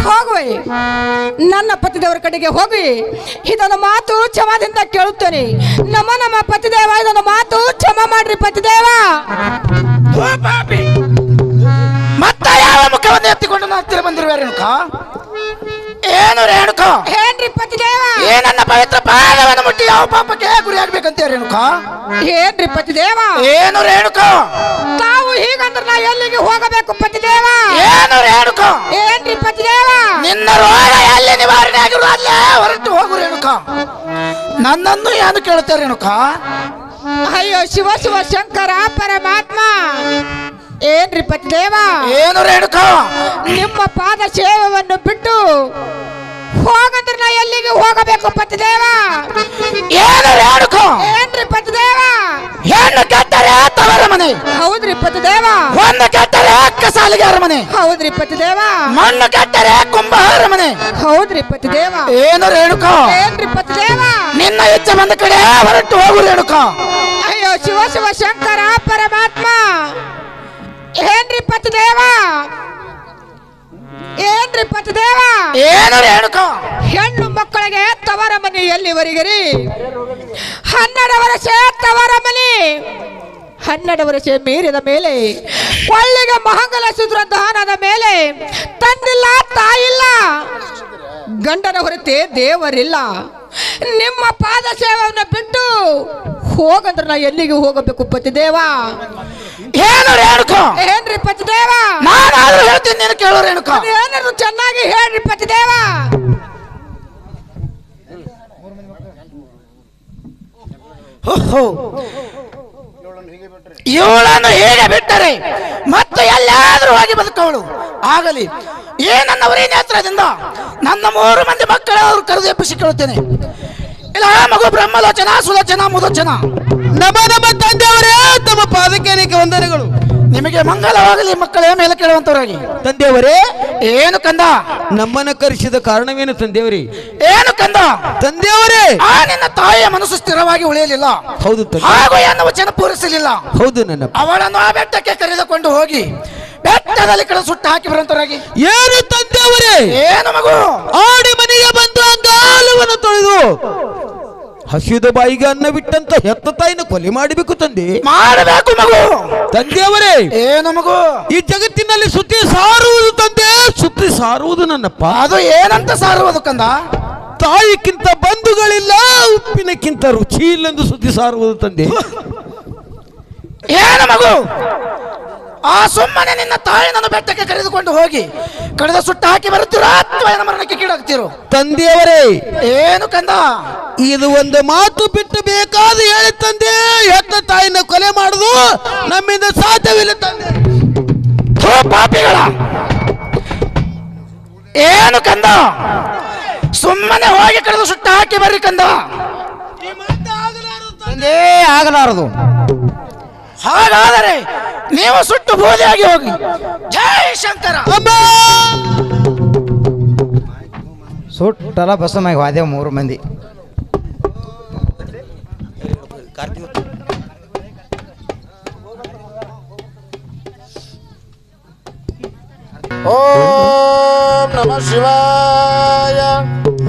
ಹೋಗುವೆ, ನನ್ನ ಪತಿದೇವರ ಕಡೆಗೆ ಹೋಗಿ ಇದನ್ನು ಮಾತು ಕ್ಷಮದಿಂದ ಕೇಳುತ್ತೇನೆ. ನಮ್ಮ ಪತಿದೇವ, ಇದನ್ನು ಮಾತು ಕ್ಷಮ ಮಾಡ್ರಿ ಪತಿದೇವ. ಮತ್ತ ಯಾವ ಮುಖವನ್ನು ಎತ್ತಿಕೊಂಡು ನಾನು ಹತ್ತಿರ ಬಂದಿರುವೆ ರೇಣುಕ? ಏನು ರೇಣುಕ? ಏನ್ರಿ ಪತಿದೇವ? ನನ್ನ ಪವಿತ್ರ ಪಾದವನ್ನು ಮುಟ್ಟಿ ಯಾವ ಪಾಪಕ್ಕೆ ಗುರಿಯಾಗಬೇಕಂತ ರೇಣುಕ? ಏನ್ರಿ ಪತಿದೇವ? ಏನು ರೇಣುಕ? ತಾವು ಹೀಗಂದ್ರೆ ನಾ ಎಲ್ಲಿಗೆ ಹೋಗಬೇಕು ಪತಿದೇವ? ಏನು ರೇಣುಕ? ಏನ್ರಿ ಪತಿದೇವ? ನಿನ್ನ ರೋಗ ಎಲ್ಲಿ ನಿವಾರಣೆ ಆಗಿರು ಅಲ್ಲೇ ಹೊರಟು ಹೋಗು ರೇಣುಕ. ನನ್ನನ್ನು ಏನು ಕೇಳುತ್ತೆ ರೇಣುಕ? ಅಯ್ಯೋ ಶಿವ ಶಿವ ಶಂಕರ ಪರಮಾತ್ಮ. ಏನ್ರಿ ಪತಿದೇವ? ಏನು ರೇಣುಕ? ನಿಮ್ಮ ಪಾದ ಸೇವೆಯನ್ನು ಬಿಟ್ಟು ಹೋಗಂದ್ರೆ ನಾ ಎಲ್ಲಿಗೆ ಹೋಗಬೇಕು ಪತಿದೇವ? ಏನು ರೇಣುಕ? ಏನ್ರಿ ಪತಿದೇವ? ಹೆಣ್ಣು ಕೆಟ್ಟರೆ ತವರ ಮನೆ, ಹೌದ್ರಿ ಪತಿದೇವ. ಒಂದು ಕೆಟ್ಟರೆ ಕಸಾಲಿಗಾರ ಮನೆ, ಹೌದ್ರಿ ಪತಿದೇವ. ಮಣ್ಣು ಕೆಟ್ಟರೆ ಕುಂಬಾರ ಮನೆ, ಹೌದ್ರಿ ಪತಿದೇವ. ಏನು ರೇಣುಕ? ಏನ್ರಿ ಪತಿದೇವ? ನಿನ್ನ ಇಚ್ಛೆ ಬಂದ ಕಡೆ ಹೊರಟು ಹೋಗು ರೇಣುಕ. ಅಯ್ಯೋ ಶಿವ ಶಿವ ಶಂಕರ ಪರಮಾತ್ಮ. ಏನ್ರಿ ಪತಿದೇವ? ಏನ್ರಿ ಪತಿದೇವ? ಏನು ರೇಣುಕ? ಹೆಣ್ಣು ಮಕ್ಕಳಿಗೆ ತವರ ಮನೆ ಎಲ್ಲಿವರೆಗೆ? 12 ವರ್ಷ ತವರ ಮನೆ. 12 ವರ್ಷ ಮೀರಿದ ಮೇಲೆ ಕೊಳ್ಳಿಗೆ ಮಹಂಗಲ ಸೂತ್ರ ದಾನದ ಮೇಲೆ ತಂದಿಲ್ಲ ತಾಯಿಲ್ಲ, ಗಂಡನ ಹೊರತೆ ದೇವರಿಲ್ಲ. ನಿಮ್ಮ ಪಾದ ಸೇವೆಯನ್ನು ಬಿಟ್ಟು ಹೋಗಂದ್ರೆ ನಾ ಎಲ್ಲಿಗೆ ಹೋಗಬೇಕು ಪತಿದೇವ? ಏನು ರೇಣುಕ? ಏನ್ರಿ ಪತಿದೇವ? ನಾನಾದ್ರೂ ಹೇಳ್ತೀನಿ, ನೀನು ಕೇಳು ರೇಣುಕ. ಏನಾದ್ರು ಚೆನ್ನಾಗಿ ಹೇಳ್ರಿ ಪತಿದೇವ. ಇವಳನ್ನು ಹೇಗೆ ಬಿಟ್ಟರೆ ಮತ್ತೆ ಎಲ್ಲಾದ್ರೂ ಹೋಗಿ ಬದುಕವಳು ಆಗಲಿ. ಏನನ್ನವರೇ ನೇತ್ರದಿಂದ ನನ್ನ 3 ಮಂದಿ ಮಕ್ಕಳವರು ಕರೆದು ಎಬ್ಬಿಸಿಕೊಳ್ಳುತ್ತೇನೆ. ಇಲ್ಲ ಮಗು ಬ್ರಹ್ಮಲೋಚನ, ಸುಲೋಚನ, ಮುದೋಚನ, ನಮ್ಮ ತಂದೆಯವರೇ ತಮ್ಮ ಪಾದಕ್ಕೆ ಅನೇಕ ವಂದನೆಗಳು. ನಿಮಗೆ ಮಂಗಲವಾಗಲಿ ಮಕ್ಕಳೇ ಮೇಲೆ ಕೇಳುವಂತವರಾಗಿ. ತಂದೆಯವರೇ, ಏನು ಕಂದ? ನಮ್ಮನ್ನ ಕರೆಸಿದ ಕಾರಣವೇನು ತಂದೆಯವರೇ? ಏನು ಕಂದ? ತಂದೆಯವರೇ, ಆ ನಿನ್ನ ತಾಯಿಯ ಮನಸ್ಸು ಸ್ಥಿರವಾಗಿ ಉಳಿಯಲಿಲ್ಲ, ಹೌದು ತಂದೆ. ಹಾಗೂ ಎನ್ನುವ ವಚನ ಪೂರೈಸಲಿಲ್ಲ. ಹೌದು ನನ್ನ. ಅವಳನ್ನು ಆ ಬೆಟ್ಟಕ್ಕೆ ಕರೆದುಕೊಂಡು ಹೋಗಿ ಬೆಟ್ಟದಲ್ಲಿ ಕಡೆ ಸುಟ್ಟು ಹಾಕಿ ಬರುವಂತವರಾಗಿ. ಏನು ತಂದೆಯವರೇ? ಏನು ಮಗು? ಆಡಿ ಮನೆಗೆ ಬಂದು ಅಂಗಾಲವನ್ನು ತೊಳೆದು ಹಸಿದ ಬಾಯಿಗೆ ಅನ್ನ ಬಿಟ್ಟಂತ ಹೆತ್ತ ತಾಯಿನ ಕೊಲೆ ಮಾಡಬೇಕು ತಂದೆ. ಮಾಡಬೇಕು ಮಗು. ತಂದೆಯವರೇ, ಏನು ಮಗು? ಈ ಜಗತ್ತಿನಲ್ಲಿ ಸುತ್ತಿ ಸಾರುವುದು ತಂದೆ, ಸುತ್ತಿ ಸಾರುವುದು ನನ್ನಪ್ಪ. ಅದು ಏನಂತ ಸಾರುವುದು ಕಂದ? ತಾಯಿಕ್ಕಿಂತ ಬಂಧುಗಳಿಲ್ಲ, ಉಪ್ಪಿನಕ್ಕಿಂತ ರುಚಿ ಇಲ್ಲೆಂದು ಸುದ್ದಿ ಸಾರುವುದು ತಂದೆ. ಏನು ಮಗು? ಆ ಸುಮ್ಮನೆ ನಿನ್ನ ತಾಯಿ ನನ್ನ ಬೆಟ್ಟಕ್ಕೆ ಕರೆದುಕೊಂಡು ಹೋಗಿ ಕಳೆದ ಸುಟ್ಟು ಹಾಕಿ ಬರುತ್ತೀರೋ ಅಥವಾ ಏನ ಮರಣಕ್ಕೆ ಕೀಡಾಗ್ತಿರೋ? ತಂದೆಯವರೇ, ಏನು ಕಂದ? ಇದು ಒಂದು ಮಾತು ಬಿಟ್ಟು ಬೇಕಾದ ಹೇಳಿ ತಂದೆ, ಹೆತ್ತ ತಾಯಿನ ಕೊಲೆ ಮಾಡುದು ನಮ್ಮಿಂದ ಸಾಧ್ಯವಿಲ್ಲ ತಂದೆ. ಪಾಪಿಗಳ ಏನು ಕಂದ? ಸುಮ್ಮನೆ ಹೋಗಿ ಕಳೆದು ಸುಟ್ಟು ಹಾಕಿ ಬರ್ರಿ ಕಂದ. ತಂದೆ ಆಗಲಾರದು. ಹಾಗಾದರೆ ನೀವು ಸುಟ್ಟು ಬೂದಿಯಾಗಿ ಹೋಗಿ. ಜೈ ಶಂಕರ. ಸುಟ್ಟಲ್ಲ ಬಸಮಾಗಿ ವಾದೇವ್ 3 ಮಂದಿ. ಓಂ ನಮಃ ಶಿವಾಯ,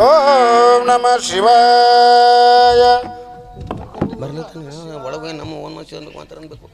ಓಂ ನಮಃ ಶಿವಾಯ. ಒಳಗೆ ನಮ್ಮ ಓನ್ ಮನುಷ್ಯ ಮಾತ್ರ ಅನ್ಬೇಕು.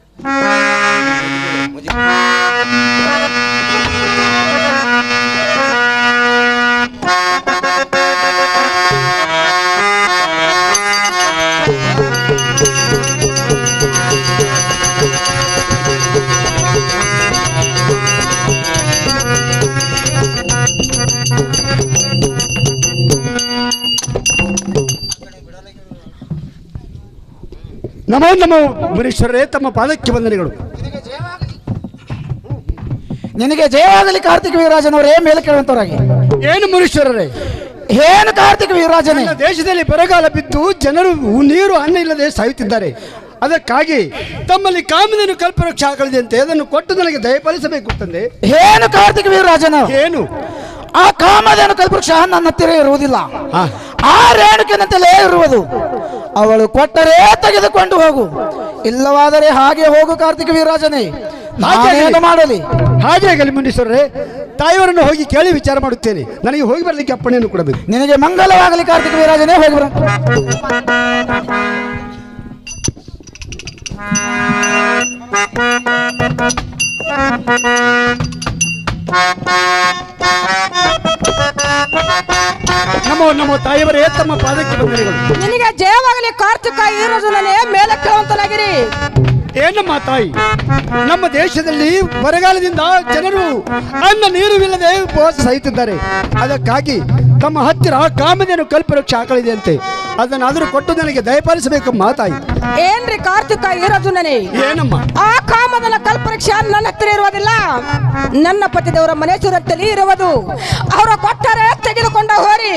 ನಮೋ ನಮೋ ಮುನೀಶ್ವರರೇ, ತಮ್ಮ ಪಾದಕ್ಕೆ ವಂದನೆಗಳು. ನಿನಗೆ ಜಯವಾಗಲಿ ಕಾರ್ತಿಕ ವೀರರಾಜನವರೇ ಮೇಲೆ ಕೇಳುವಂತವರಾಗಿ. ಏನು ಮುನೀಶ್ವರರೇ? ಏನು ಕಾರ್ತಿಕ ವೀರರಾಜನೇ? ದೇಶದಲ್ಲಿ ಬರಗಾಲ ಬಿದ್ದು ಜನರು ನೀರು ಅನ್ನ ಇಲ್ಲದೆ ಸಾಯುತ್ತಿದ್ದಾರೆ. ಅದಕ್ಕಾಗಿ ತಮ್ಮಲ್ಲಿ ಕಾಮಧೇನು ಕಲ್ಪವೃಕ್ಷ ಆಗಲಿದಂತೆ ಅದನ್ನು ಕೊಟ್ಟು ನನಗೆ ದಯಪಾಲಿಸಬೇಕು ತಂದೆ. ಏನು ಕಾರ್ತಿಕ ವೀರರಾಜನ? ಏನು? ಆ ಕಾಮಧೇನು ಕಲ್ಪವೃಕ್ಷ ನನ್ನ ಹತ್ತಿರ ಇರುವುದಿಲ್ಲ, ಆ ರೇಣುಕಿನಂತೆಲೇ ಇರುವುದು. ಅವಳು ಕೊಟ್ಟರೆ ತೆಗೆದುಕೊಂಡು ಹೋಗು, ಇಲ್ಲವಾದರೆ ಹಾಗೆ ಹೋಗು ಕಾರ್ತಿಕ ವೀರರಾಜನೇ. ನಾನೇನು ಮಾಡಲಿ? ಹಾಗೆ ಆಗಲಿ ಮುನೀಶ್ವರರೇ, ತಾಯಿಯವರನ್ನು ಹೋಗಿ ಕೇಳಿ ವಿಚಾರ ಮಾಡುತ್ತೇನೆ. ನನಗೆ ಹೋಗಿ ಬರಲಿಕ್ಕೆ ಅಪ್ಪಣೆಯನ್ನು ಕೊಡಬೇಕು. ನಿನಗೆ ಮಂಗಲವಾಗಲಿ ಕಾರ್ತಿಕ ವೀರಾಜನೇ, ಹೋಗಿ ಬರ. ನಮ್ಮ ತಾಯಿಯವರೇ, ತಮ್ಮ ಪಾದಕ್ಕೆ ಬಂದರಿಗಳು. ನಿನಗೆ ಜಯವಾಗಲಿ ಕಾರ್ತಿಕ ವೀರಾರ್ಜುನನೇ, ಮೇಲೆ ಕೇಳುವಂತನಾಗಿರಿ. ಏನಮ್ಮ ತಾಯಿ, ನಮ್ಮ ದೇಶದಲ್ಲಿ ಬರಗಾಲದಿಂದ ಜನರು ಅನ್ನ ನೀರುವಿಲ್ಲದೆ ಉಪವಾಸ ಸಹಿತಿದ್ದಾರೆ. ಅದಕ್ಕಾಗಿ ತಮ್ಮ ಹತ್ತಿರ ಕಾಮಧೇನು ಕಲ್ಪವೃಕ್ಷ ಆಕಳಿದೆಯಂತೆ, ಅದನ್ನಾದರೂ ಕೊಟ್ಟು ನನಗೆ ದಯಪಾಲಿಸಬೇಕಮ್ಮ ತಾಯಿ. ಏನ್ರಿ ಕಾರ್ತಿಕ ವೀರಾರ್ಜುನನೇ, ಏನಮ್ಮ? ಆ ಕಾಮದನ ಕಲ್ಪವೃಕ್ಷ ನನ್ನ ಹತ್ತಿರ ಇರುವುದಿಲ್ಲ, ನನ್ನ ಪತಿದೇವರ ಮನೇಶ್ವರತ್ತಲ್ಲಿ ಇರುವುದು. ಅವರ ಕೊಟ್ಟರೆ ತೆಗೆದುಕೊಂಡ ಹೋರಿ,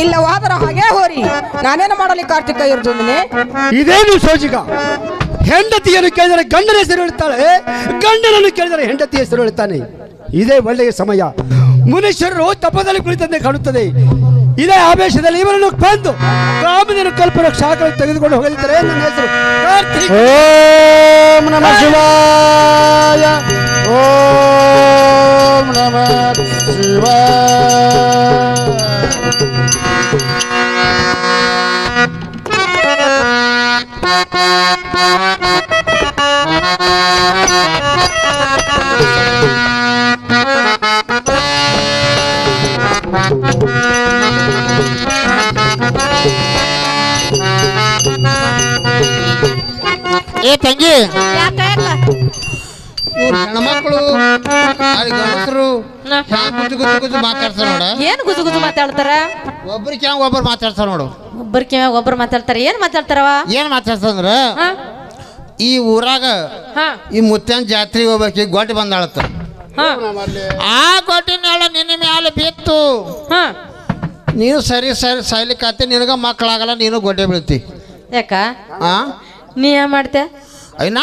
ಇಲ್ಲವಾದರ ಹಾಗೆ ಹೋರಿ. ನಾನೇನು ಮಾಡಲಿ ಕಾರ್ತಿಕ ವೀರಾರ್ಜುನನೇ? ಇದೇನು ಸೋಜಿಗ? ಹೆಂಡತಿಯನ್ನು ಕೇಳಿದರೆ ಗಂಡನ ಹೆಸರು ಹೇಳ್ತಾಳೆ, ಗಂಡನನ್ನು ಕೇಳಿದರೆ ಹೆಂಡತಿ ಹೆಸರು ಹೇಳ್ತಾನೆ. ಇದೇ ಒಳ್ಳೆಯ ಸಮಯ. ಮುನೀಶ್ವರರು ತಪದಲ್ಲಿ ಕುಳಿತಂತೆ ಕಾಣುತ್ತದೆ. ಇದೇ ಆವೇಶದಲ್ಲಿ ಇವರನ್ನು ಬಂದು ಕಾಮಧೇನು ಕಲ್ಪವೃಕ್ಷ ಆಕಳು ತೆಗೆದುಕೊಂಡು ಹೋಗಲಿದ್ದಾರೆ. ನನ್ನ ಹೆಸರು ಕಾರ್ತಿಕ್. ಓಂ ನಮಃ ಶಿವಾಯ, ಓಂ ನಮಃ ಶಿವಾಯ. ಏ ತಂಗಿ, ಇವ್ರು ಹೆಣ್ಮಕ್ಳು ಗಂಡಸರು ಗುಜು ಗುಜು ಗುಜು ಮಾತಾಡ್ತಾರ ನೋಡ. ಏನ್ ಗುಜು ಗುಜು ಮಾತಾಡ್ತಾರ? ಒಬ್ರಿಗೆ ಒಬ್ಬರು ಮಾತಾಡ್ತಾರ ನೋಡು. ಒಬ್ರು ಮಾತಾಡ್ತಾರ. ಏನ್ ಮಾತಾಡ್ತಾರವ? ಏನ್ ಮಾತಾಡ್ತಂದ್ರ, ಈ ಊರಾಗ ಈ ಮುತ್ತನ್ ಜಾತ್ರೆಗೆ ಹೋಗ್ಬೇಕು, ಗೊಡ್ಡ ಬಂದಾಳತ್ತ. ಆ ಗೊಡ್ಡಿನ ನಿನ್ನ ಮ್ಯಾಲ ಬಿತ್ತು, ನೀನು ಸರಿ ಸರಿ ಸಾಯ್ಲಿಕ್ಕೆ ನಿನಗ ಮಕ್ಕಳಾಗಲ್ಲ, ನೀನು ಗೊಡ್ಡೆ ಬೀಳ್ತಿ. ಯಾಕ ನೀ ಏನ್ ಮಾಡ್ತೆ? ಐನಾ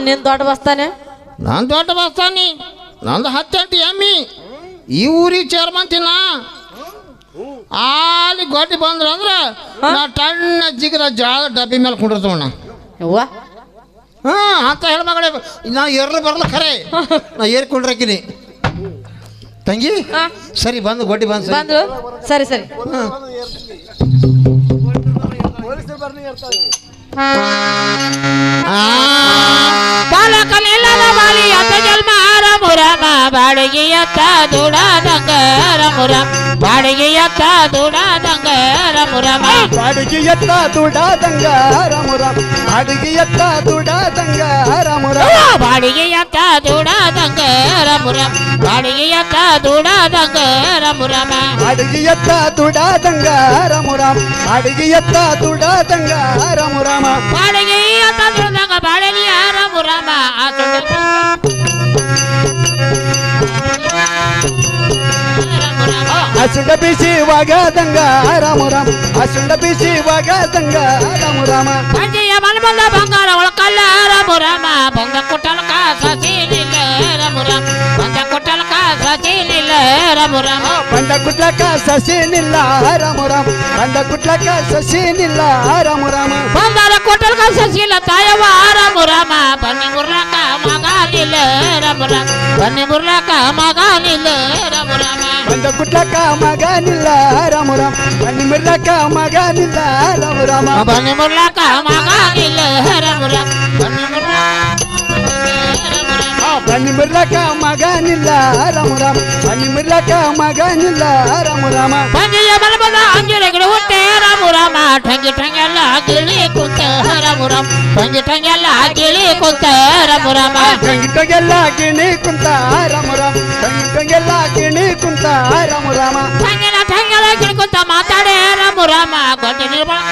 ನಿನ್ ದೊಡ್ಡ ಬಸ್ತಾನೆ? ನಾನು ದೊಡ್ಡ ಬಸ್ತಾನಿ, ನಂದು 10 ಎಮ್ಮಿ. ಈ ಊರಿಗೆ ಚೇರ್ಮಂತಿನ ಅಲ್ಲಿ ಗೊಡ್ಡಿ ಬಂದ್ರ ಅಂದ್ರ ನಾ ಟಣ್ಣ ಜಿಗದ ಜಾಗ ಡಬ್ಬಿ ಮೇಲೆ ಕುಂಡಿರ್ತವಣ್ಣ. ಯವ್ವ, ಅಂತ ಹೆಣ್ಮಗಳೇ ನಾ ಏರ್ಲು ಬರಲ್ಲ ಖರೆ, ನಾ ಏರ್ಕೊಂಡ್ರಕಿನಿ. ತಂಗಿ ಸರಿ ಬಂದು ಗೊಡ್ಡಿ ಬಂದು ಬಂದ್ರು. ಸರಿ ಸರಿ. ಬಾಲಕನಿಲ್ಲದ ಬಾಲಿ ಅತ ಜನ್ಮ ರಮುರಮ, ಬಾಡಿಗೆಯತ್ತ ದುಡದಂಗ ರಮುರಮ, ಬಾಡಿಗೆಯತ್ತ ದುಡದಂಗ ರಮುರಮ, ಬಾಡಿಗೆಯತ್ತ ದುಡದಂಗ ರಮುರಮ, ಬಾಡಿಗೆಯತ್ತ ದುಡದಂಗ ರಮುರಮ, ಬಾಡಿಗೆಯತ್ತ ದುಡದಂಗ ರಮುರಮ, ಬಾಡಿಗೆಯತ್ತ ದುಡದಂಗ ರಮುರಮ, ಬಾಡಿಗೆಯತ್ತ ದುಡದಂಗ ರಮುರಮ, ಬಾಡಿಗೆಯತ್ತ ದುಡದಂಗ ರಮುರಮ, ಬಾಡಿಗೆಯತ್ತ ದುಡದಂಗ ಬಾಡಿಗೆಯ ರಮುರಮ. ಅಸುಂಡ ಬಿಸಿ ವಾಗದಂಗ ರಮುರಮ, ಅಸುಂಡ ಬಿಸಿ ವಾಗದಂಗ ರಮುರಮ, ಸಂಜೆಯ ಮನಬಂದ ಬಂಗಾರ ಒಳಕಲ್ಲ ರಮುರಮ, ಬಂದ ಕೊಟ್ಟಲಕ ಸಸಿಲಿಲ್ಲ ರಮುರಮ, ಬಂದ ಕೊಟ್ಟಲಕ ಸಸಿಲಿಲ್ಲ ರಮುರಮ, ಬಂದ ಕುಟ್ಲಕ ಸಸಿನಿಲ್ಲ ರಮುರಮ, ಬಂದ ಕುಟ್ಲಕ ಸಸಿನಿಲ್ಲ ರಮುರಮ, ಬಂದಾರ ಕೊಟ್ಟಲಕ ಸಸಿಲ್ಲ ತಾಯವ ರಮುರಮ, ಬನ್ನಿ ಮುರ್ಲಕ ಮಗಾನಿಲ್ಲ ರಮುರಮ, ಬನ್ನಿ ಮುರ್ಲಕ ಮಗಾನಿಲ್ಲ ರಮುರಮ, ಬಂದ ಕುಟ್ಲಕ ಮಗನಿಲ್ಲ ರಮುರಮ, ಬನ್ನಿ ಮುರ್ಲಕ ಮಗನಿಲ್ಲ ರಮುರಮ, ಬನ್ನಿ ಮುರ್ಲಕ ಮಗಾನಿಲ್ಲ ರಮುರಮ, ಬನ್ನಿ ಬನ್ನಿ ಮುರ್ಲಕ ಮಗನಿಲ್ಲ ರಮುರಮ, ಬನ್ನಿ ಮುರ್ಲಕ ಮಗನಿಲ್ಲ ರಮುರಮ, ಬಂದಿಯ ಮಲಬದ ಅಂಜಲಿಗಳು ಹುಟ್ಟೆ ರಮುರಮ, ಟಂಗಿ ಟಂಗೆಲ್ಲ ಗಿಳಿ ಕುಂತ ರಮುರಮ, ಟಂಗಿ ಟಂಗೆಲ್ಲ ಗಿಳಿ ಕುಂತ ರಮುರಮ, ಟಂಗಿಟಗೆಲ್ಲ ಗಿಣಿ ಕುಂತ ರಮುರಮ, ಟಂಗಿಟಗೆಲ್ಲ ಗಿಣಿ ಕುಂತ ರಮುರಮ, ಟಂಗೆಲ್ಲ ಟಂಗೆಲ್ಲ ಗಿಳಿ ಕುಂತ ಮಾತಾಡೆ ರಮುರಮ, ಗೊಡ್ಡಿ ನಿರ್ಬಳಕ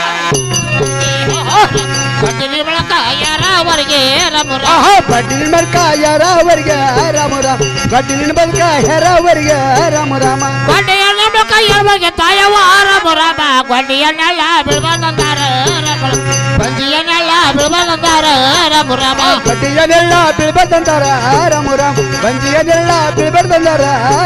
ಗೊಡ್ಡಿ ನಿರ್ಬಳಕ ಯಾರವರೆಗೆ ರಮುರಮ, ಬಡ್ಡಿನ ಮರ್ಕ ಯಾರವರೆಗೆ ರಮುರಮ, ಬಡ್ಡಿನ ಮರ್ಕ ಯಾರವರೆಗೆ ರಮುರಮ, ಗೊಡ್ಡಿಯ ನಿರ್ಬಳಕ ಯಾರವರೆಗೆ ತಾಯವ ರಮುರಮ, ಗೊಡ್ಡಿಯನ್ನೆಲ್ಲ ಬಿಡ್ಬಂದಾರ ರಮುರಮ, ಬಂದಿಯನ್ನೆಲ್ಲ ಬಿಡ್ಬಂದಾರ ರಮುರಮ, ಬಡ್ಡಿಯನ್ನೆಲ್ಲ ಬೀಳ್ಬರ್ದಂತಾರ ರಮುರಮ, ಬಂಜಿಯನ್ನೆಲ್ಲ ಬೀಳ್ಬರ್ದಂದಾರ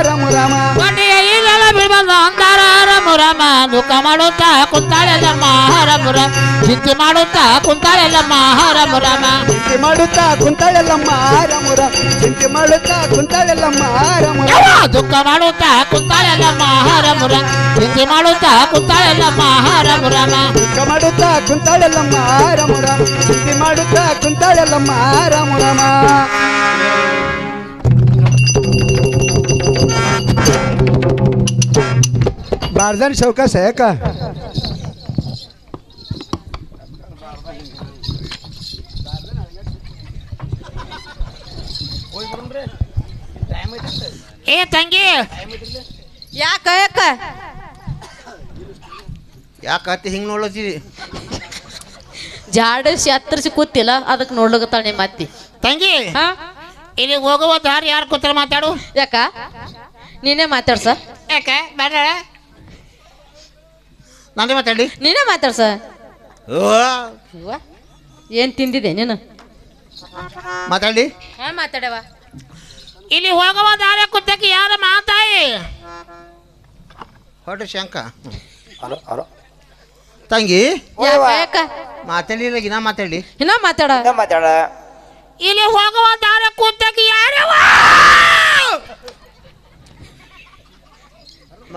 ರಮುರಮ, ಗೊಡ್ಡಿಯ ಇಲ್ಲೆಲ್ಲ ಬಿಡ್ಬಂದ ಅಂದಾರ ರಮುರಮ ದುಃಖ ಮಾಡುತ್ತಾ ಕುಂತಾಳೆಲ್ಲಮ್ಮ ರಮುರಮ ಚಿಂತೆ ಮಾಡುತ್ತಾ ಕುಂತಾಳೆಲ್ಲಮ್ಮ ರಮುರಮ ಚಿಂತೆ ಮಾಡುತ್ತಾ ಕುಂತಾಳೆಲ್ಲಮ್ಮ ರಮುರ ಚಿಂತೆ ಮಾಡುತ್ತಾ ಕುಂತಾಳೆಲ್ಲಮ್ಮ ರಮುರ ದುಃಖ ಮಾಡುತ್ತಾ ಕುಂತಾಳೆಲ್ಲಮ್ಮ ರಮುರಮ ಚಿಂತೆ ಮಾಡುತ್ತಾ ಕುಂತಾಳೆಲ್ಲಮ್ಮ ರಮುರಮ ದುಃಖ ಮಾಡುತ್ತಾ ಕುಂತಾಳೆಲ್ಲಮ್ಮ ರಮುರ ಚಿಂತೆ ಮಾಡುತ್ತಾ ಕುಂತಾಳೆಲ್ಲಮ್ಮ ರಮುರಮ बारदान शौकास आहे का ಏ ತಂಗಿ ಯಾಕ ಯಾಕ ಯಾಕತ್ತೆ ಹಿಂಗೆ ನೋಡ್ಲತ್ತೀವಿ ಜಾಡಿಸಿ ಹತ್ತರಿಸಿ ಕೂತಿಲ್ಲ ಅದಕ್ಕೆ ನೋಡ್ಲಕತ್ತಾಳ ನಿಮ್ಮ ಅತ್ತಿ ತಂಗಿ ಹಾ ಇಲ್ಲಿ ಹೋಗುವ ದಾರಿ ಯಾರು ಕೂತಾರ ಮಾತಾಡು ಯಾಕ ನೀನೇ ಮಾತಾಡ್ಸ ಯಾಕೆ ಬೇಡ ನಂದೇ ಮಾತಾಡಿ ನೀನೇ ಮಾತಾಡ್ಸ ಏನ್ ತಿಂದಿದೆ ನೀನು ಮಾತಾಡಿ ಹಾ ಮಾತಾಡವ ಇಲ್ಲಿ ಹೋಗುವ ದಾರಿ ಕೂತಕ್ಕೆ ಯಾರ ಮಾತಾಯಿ ಹೊಟ್ಟ ಶಂಕ ತಂಗಿ ಯಾಕ ಯಾಕ ಮಾತಾಡಿಲ್ಲ ಗಿನ ಮಾತಾಡಿ ಇನ್ನ ಮಾತಾಡ ಇಲ್ಲಿ ಹೋಗುವ ದಾರಿ ಕೂತಕ್ಕೆ ಯಾರವ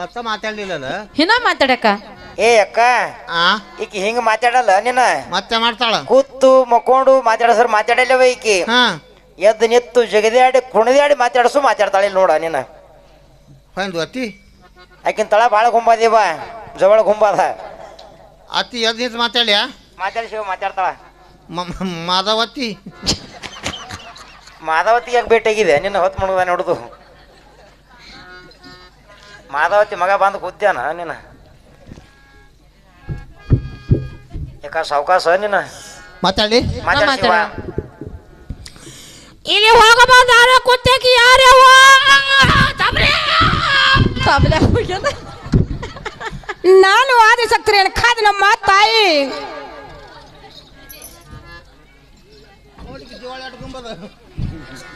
ಮತ್ತ ಮಾತಾಡ್ಲಿಲ್ಲಲ್ಲ ಇನ್ನ ಮಾತಾಡಕ ಏ ಅಕ್ಕ ಆ ಈಕಿ ಹಿಂಗ ಮಾತಾಡಲ್ಲ ನೀನ ಮತ್ತೆ ಮಾಡ್ತಾಳ ಕೂತು ಮಕ್ಕೊಂಡು ಮಾತಾಡಸರ್ ಮಾತಾಡಲ್ಲವ ಈಕಿ ಹಾ ಎದ್ದು ನಿತ್ತು ಜಗದಾಡಿ ಕುಣದಾಡಿ ಮಾತಾಡಸು ಮಾತಾಡ್ತಾಳೆ ನೋಡ ನೀನ ಫೈಂದು ಅತ್ತಿ ಆಕಿನ ತಳ ಭಾಳ ಗುಂಬದೇವ ಜವಳ ಗುಂಬದ ಅತ್ತಿ ಎದ್ ನಿಂತು ಮಾತಾಡ್ಯಾ ಮಾತಾಡಿಸಿವ ಮಾತಾಡ್ತಾಳ ಮಾಧವತ್ತಿ ಮಾಧವತಿ ಯಾಕೆ ಭೇಟಿಯಾಗಿದೆ ನಿನ್ನ ಹೊತ್ತು ಮುಳುಗದ ನೋಡುದು ಮಾಧವತಿ ಮಗ ಬಂದು ಕೂತ್ಯಾನ ನೀನ ಯಾಕ ಸಾವಕಾಸ ನೀನ ಮಾತಾಡಿ ಮಾತಾಡ್ಸಿವ ಇಲ್ಲಿ ಹೋಗುವ ದಾರಿ ಕೂತಕ್ಕೆ ಯಾರವ ನಾನು ಆದಿಶಕ್ತಿ ಖಾದಿ ನಮ್ಮ ತಾಯಿ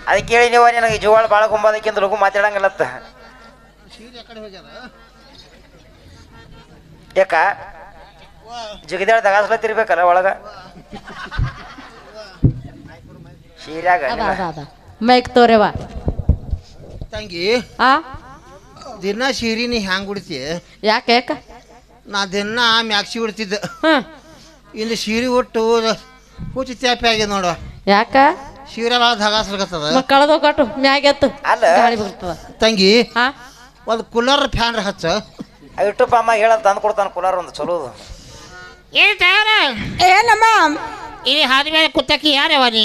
ಅದಕ್ಕೆ ಕೇಳಿ ನೀವು ನಿನಗೆ ಜೀವಾಳ ಭಾಳ ಗುಂಬದಕ್ಕಿಂತ ಲಘು ಮಾತಾಡಂಗಿಲ್ಲತ್ತ ಯಾಕ ಜಗದಾಳ ದಗಾಸ್ಲತ್ತಿರ್ಬೇಕಲ್ಲ ಒಳಗ ಶೀರ್ಯಾಗ ಮೈಕ್ ತೋರೆವ ತಂಗಿ ಆ ದಿನ ಸೀರೆ ನೀ ಹ್ಯಾಂಗ ಉಡ್ತಿ ಯಾಕ ಯಾಕ ನಾ ದಿನ ಮ್ಯಾಕ್ಸಿ ಉಡ್ತಿದ್ದೆ ಹ್ಮ್ ಇಲ್ಲಿ ಸೀರೆ ಉಟ್ಟು ಹುಚ್ಚಿ ತ್ಯಾಪಿ ಆಗ್ಯದ ನೋಡು ಯಾಕ ಸೀರೆ ಭಾಳ ಧಗಾಸ್ಲಿಕತ್ತದ ಕಳೆದೋಗಟ್ಟು ಮ್ಯಾಗೆತ್ತು ಅಲ್ಲ. ಗಾಳಿ ಬರ್ತದ ತಂಗಿ ಹಾ ಒಂದು ಕೂಲರ್ ಫ್ಯಾನ್ ಹಚ್ಚ ಇಟ್ಟಪ್ಪ ಅಮ್ಮ ಹೇಳಂತ ತಂದು ಕೊಡ್ತಾನ ಕುಲಾರ ಒಂದು ಚಲೋದು ಏ ತಯಾರ ಏನಮ್ಮ ಇಲ್ಲಿ ಹಾದಿ ಮೇಲೆ ಕೂತಕ್ಕೆ ಯಾರವ ನೀ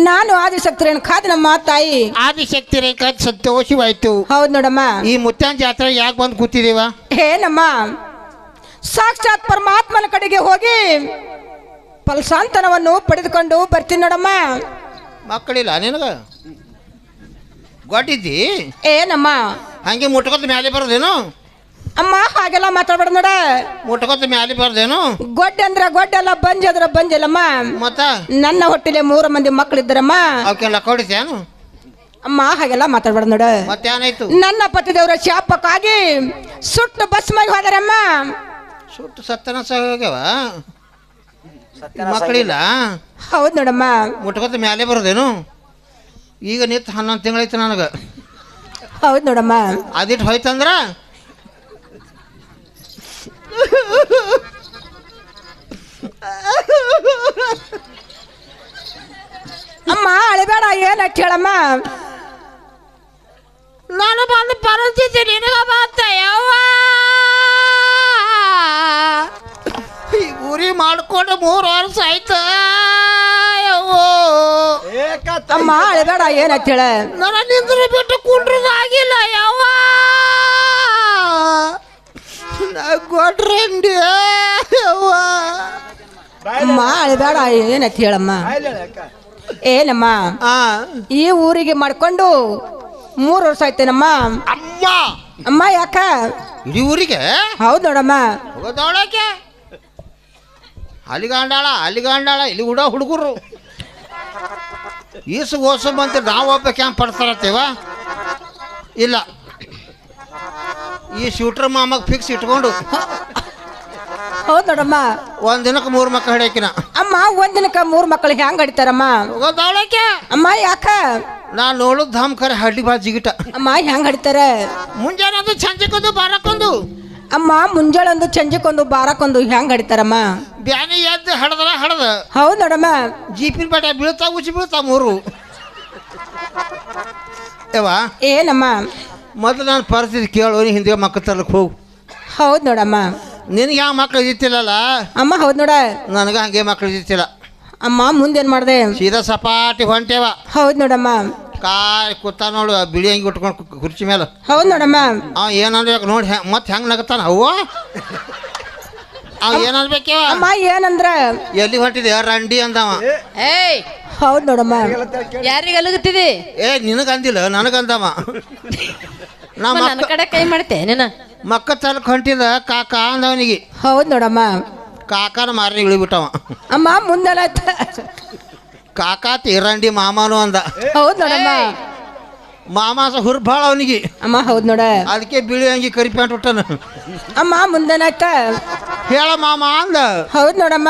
ನಾನು ಆದಿಶಕ್ತಿ ಖಾದಿ ನಮ್ಮ ತಾಯಿ ಆದಿಶಕ್ತಿ ರೇಖಾ ಸಂತೋಷವಾಯ್ತು ಹೌದು ನೋಡಮ್ಮ ಈ ಮುತ್ಯಾನ ಜಾತ್ರೆ ಯಾಕೆ ಬಂದು ಕೂತಿದೀವ ಏನಮ್ಮ ಸಾಕ್ಷಾತ್ ಪರಮಾತ್ಮನ ಕಡೆಗೆ ಹೋಗಿ ಫಲಸಾಂತನವನ್ನು ಪಡೆದುಕೊಂಡು ಬರ್ತೀನಿ ನೋಡಮ್ಮ ಮಕ್ಕಳಿಲ್ಲ ನಿನಗ ಗೊಟ್ಟಿದ್ದಿ ಏನಮ್ಮ ಹಂಗೆ ಮುಟ್ಕೊತ ಮ್ಯಾಲೆ ಬರೋದೇನು ಅಮ್ಮ ಹಾಗೆಲ್ಲ ಮಾತಾಡ್ಬೇಡ ನೋಡ ಮುಟ್ಕೊತ ಮ್ಯಾಲೆ ಬರೋದೇನು ಗೊಡ್ಡೆ ಅಂದ್ರೆ ಗೊಡ್ಡೆಲ್ಲ ಬಂಜಿ ಅಂದ್ರೆ ಬಂಜಿಲ್ಲಮ್ಮ ಮತ್ತ ನನ್ನ ಹೊಟ್ಟಿಲೆ 3 ಮಂದಿ ಮಕ್ಕಳಿದ್ದರಮ್ಮ ಅವಕ್ಕೆಲ್ಲ ಕೊಡಿತೇನು ಅಮ್ಮ ಹಾಗೆಲ್ಲ ಮಾತಾಡ್ಬೇಡ ನೋಡ ಮತ್ತೇನಾಯ್ತು ನನ್ನ ಪತಿದೇವರ ಶಾಪಕ್ಕಾಗಿ ಸುಟ್ಟು ಭಸ್ಮಾಗಿ ಹೋದರಮ್ಮ ಸುಟ್ಟು ಸತ್ತನ ಹೋಗ್ಯಾವ ಮಕ್ಕಳಿಲ್ಲ ಹೌದು ನೋಡಮ್ಮ ಮುಟ್ಕೊತ ಮ್ಯಾಲೆ ಬರೋದೇನು ಈಗ ನಿಂತು 11 ತಿಂಗಳೈತೆ ನನಗೆ ಹೌದು ನೋಡಮ್ಮ ಅದಿಟ್ಟು ಹೋಯ್ತಂದ್ರ ಅಮ್ಮ ಅಳಿಬೇಡ ಏನಕ್ಕೆ ಹೇಳಮ್ಮ ನಾನು ಬಂದು ಪರಿಸ್ಥಿತಿ ನಿನಗ ಬಂತ ಯವ್ವ ಈ ಊರಿ ಮಾಡ್ಕೊಂಡು 3 ವರ್ಷ ಆಯ್ತು ಅಮ್ಮ ಅಳಿಬೇಡ ಏನಕ್ಕೆ ಹೇಳ ನನ್ನ ನಿಂದ್ರು ಬಿಟ್ಟು ಕುಂಡ್ರದಾಗಿಲ್ಲ ಯವ್ವ ನಾ ಕೊಟ್ರಂಡಿ ಅಮ್ಮ ಅಳಿಬೇಡ ಏನಕ್ಕೆ ಹೇಳಮ್ಮ ಏನಮ್ಮ ಆ ಈ ಊರಿಗೆ ಮಾಡ್ಕೊಂಡು 3 ವರ್ಷ ಆಯ್ತೇನಮ್ಮ ಅಮ್ಮ ಅಮ್ಮ ಯಾಕ ಇಡೀ ಊರಿಗೆ ಹೌದು ನೋಡಮ್ಮ ಹೋಗೋದವಳಕ್ಕೆ ಅಲ್ಲಿಗಾಂಡಾಳ ಇಲ್ಲಿ ಹುಡ ಹುಡುಗರು ಈಸು ಓಸು ಬಂತು ನಾವು ಒಬ್ಬ ಕ್ಯಾಂಪ್ ಪಡ್ತಾರತ್ತೇವ ಇಲ್ಲ ಈ ಶೂಟ್ರ್ ಮಾಮಗ್ ಫಿಕ್ಸ್ ಇಟ್ಕೊಂಡು ಹೌದ್ ನೋಡಮ್ಮ. ಒಂದ್ ದಿನಕ್ಕೆ 3 ಮಕ್ಕಳು ಹಿಡಿಯಕಿನ ಅಮ್ಮ ಒಂದಿನಕ್ಕ 3 ಮಕ್ಕಳು ಹೆಂಗ್ ಹಡಿತಾರಮ್ಮ? ಹೋಗೋದವಳಕ್ಕೆ ಅಮ್ಮ ಯಾಕ? ನಾ ನೋಡುದ್ ಧಾಮ್ ಕರೆ ಹಡ್ಡಿ ಬಾ ಜಿಗಿಟ. ಅಮ್ಮ ಹೆಂಗ್ ಹಡಿತಾರ? ಮುಂಜಾನೆ ಅದು ಸಂಜೆಗೊಂದು ಬಾರಕ್ಕೊಂದು ಅಮ್ಮ ಮುಂಜಾಳೊಂದು ಚಂಜಕ್ಕೊಂದು ಬಾರಕ್ಕೊಂದು ಹೆಂಗ್ ಹಡಿತಾರಮ್ಮ? ಬ್ಯಾನಿ ಎದ್ದು ಹಡದ ಹೌದ್ ನೋಡಮ್ಮ. ಜೀಪಿನ ಬಟ್ಟೆ ಬೀಳ್ತಾವ ಉಚ್ಚಿ ಬೀಳ್ತಾವ 3. ಯವ್ವ ಏನಮ್ಮ? ಮೊದಲು ನಾನು ಪರಿಸ್ಥಿತಿ ಕೇಳು, ನೀ ಹಿಂದೆ ಮಕ್ಕಳು ತರ್ಲಕ್ಕೆ ಹೋಗು. ಹೌದ್ ನೋಡಮ್ಮ. ನಿನಗೆ ಯಾವ ಮಕ್ಳು ಇದ್ದಿತ್ತಿಲ್ಲಲ್ಲ, ಅಮ್ಮ ಹೌದ್ ನೋಡ. ನನಗೆ ಹಂಗೆ ಮಕ್ಳು ಇದ್ದಿತ್ತಿಲ್ಲ. ಅಮ್ಮ ಮುಂದೇನ್ ಮಾಡ್ದೆ? ಸೀದಾ ಸಪಾಟಿ ಹೊಂಟೇವ. ಹೌದ್ ನೋಡಮ್ಮ. ಕಾಯ್ ಕೂತ ನೋಡು ಬಿಳಿ ಹಂಗೆ ಉಟ್ಕೊಂಡು ಕುರ್ಚಿ ಮೇಲೆ. ಹೌದ್ ನೋಡಮ್ಮ. ಏನಂದ್ರೆ ನೋಡಿ ಮತ್ತೆ ಹೆಂಗೆ ನಗತಾನ ಅವ್ವ. ಏನನ್ಬೇಕೇವ? ಅಮ್ಮ ಏನಂದ್ರ? ಎಲ್ಲಿ ಹೊಂಟಿದೆ ರಂಡಿ ಅಂದವ. ಏಯ್ ಹೌದ್ ನೋಡಮ್ಮ. ಯಾರಿಗೆ ಅಲಗತ್ತಿದಿ? ನಿನಗಂದಿಲ್ಲ ನನಗಂದವ. ನಾ ನನ್ನ ಕಡೆ ಕೈ ಮಾಡ್ತೆ ನೀನ. ಮಕ್ಕ ತಲಕ್ ಹೊಂಟಿದ ಕಾಕ ಅಂದವನಿಗೆ. ಹೌದ್ ನೋಡಮ್ಮ. ಕಾಕನ ಮಾರನಿ ಇಳಿಬಿಟ್ಟವ. ಅಮ್ಮ ಮುಂದೆನಾಯ್ತ? ಕಾಕಾ ತೀರಂಡಿ ಮಾಮಾನು ಅಂದ. ಹೌದ್ ನೋಡಮ್ಮ. ಮಾಮಾಸ ಹುರ್ಬಾಳ ಅವನಿಗೆ. ಅಮ್ಮ ಹೌದ್ ನೋಡ. ಅದಕ್ಕೆ ಬಿಳಿ ಅಂಗಿ ಕರಿ ಪ್ಯಾಂಟ್ ಹುಟ್ಟನ. ಅಮ್ಮ ಮುಂದೆನಾಯ್ತ? ಹೇಳ ಮಾಮ ಅಂದ. ಹೌದ್ ನೋಡಮ್ಮ.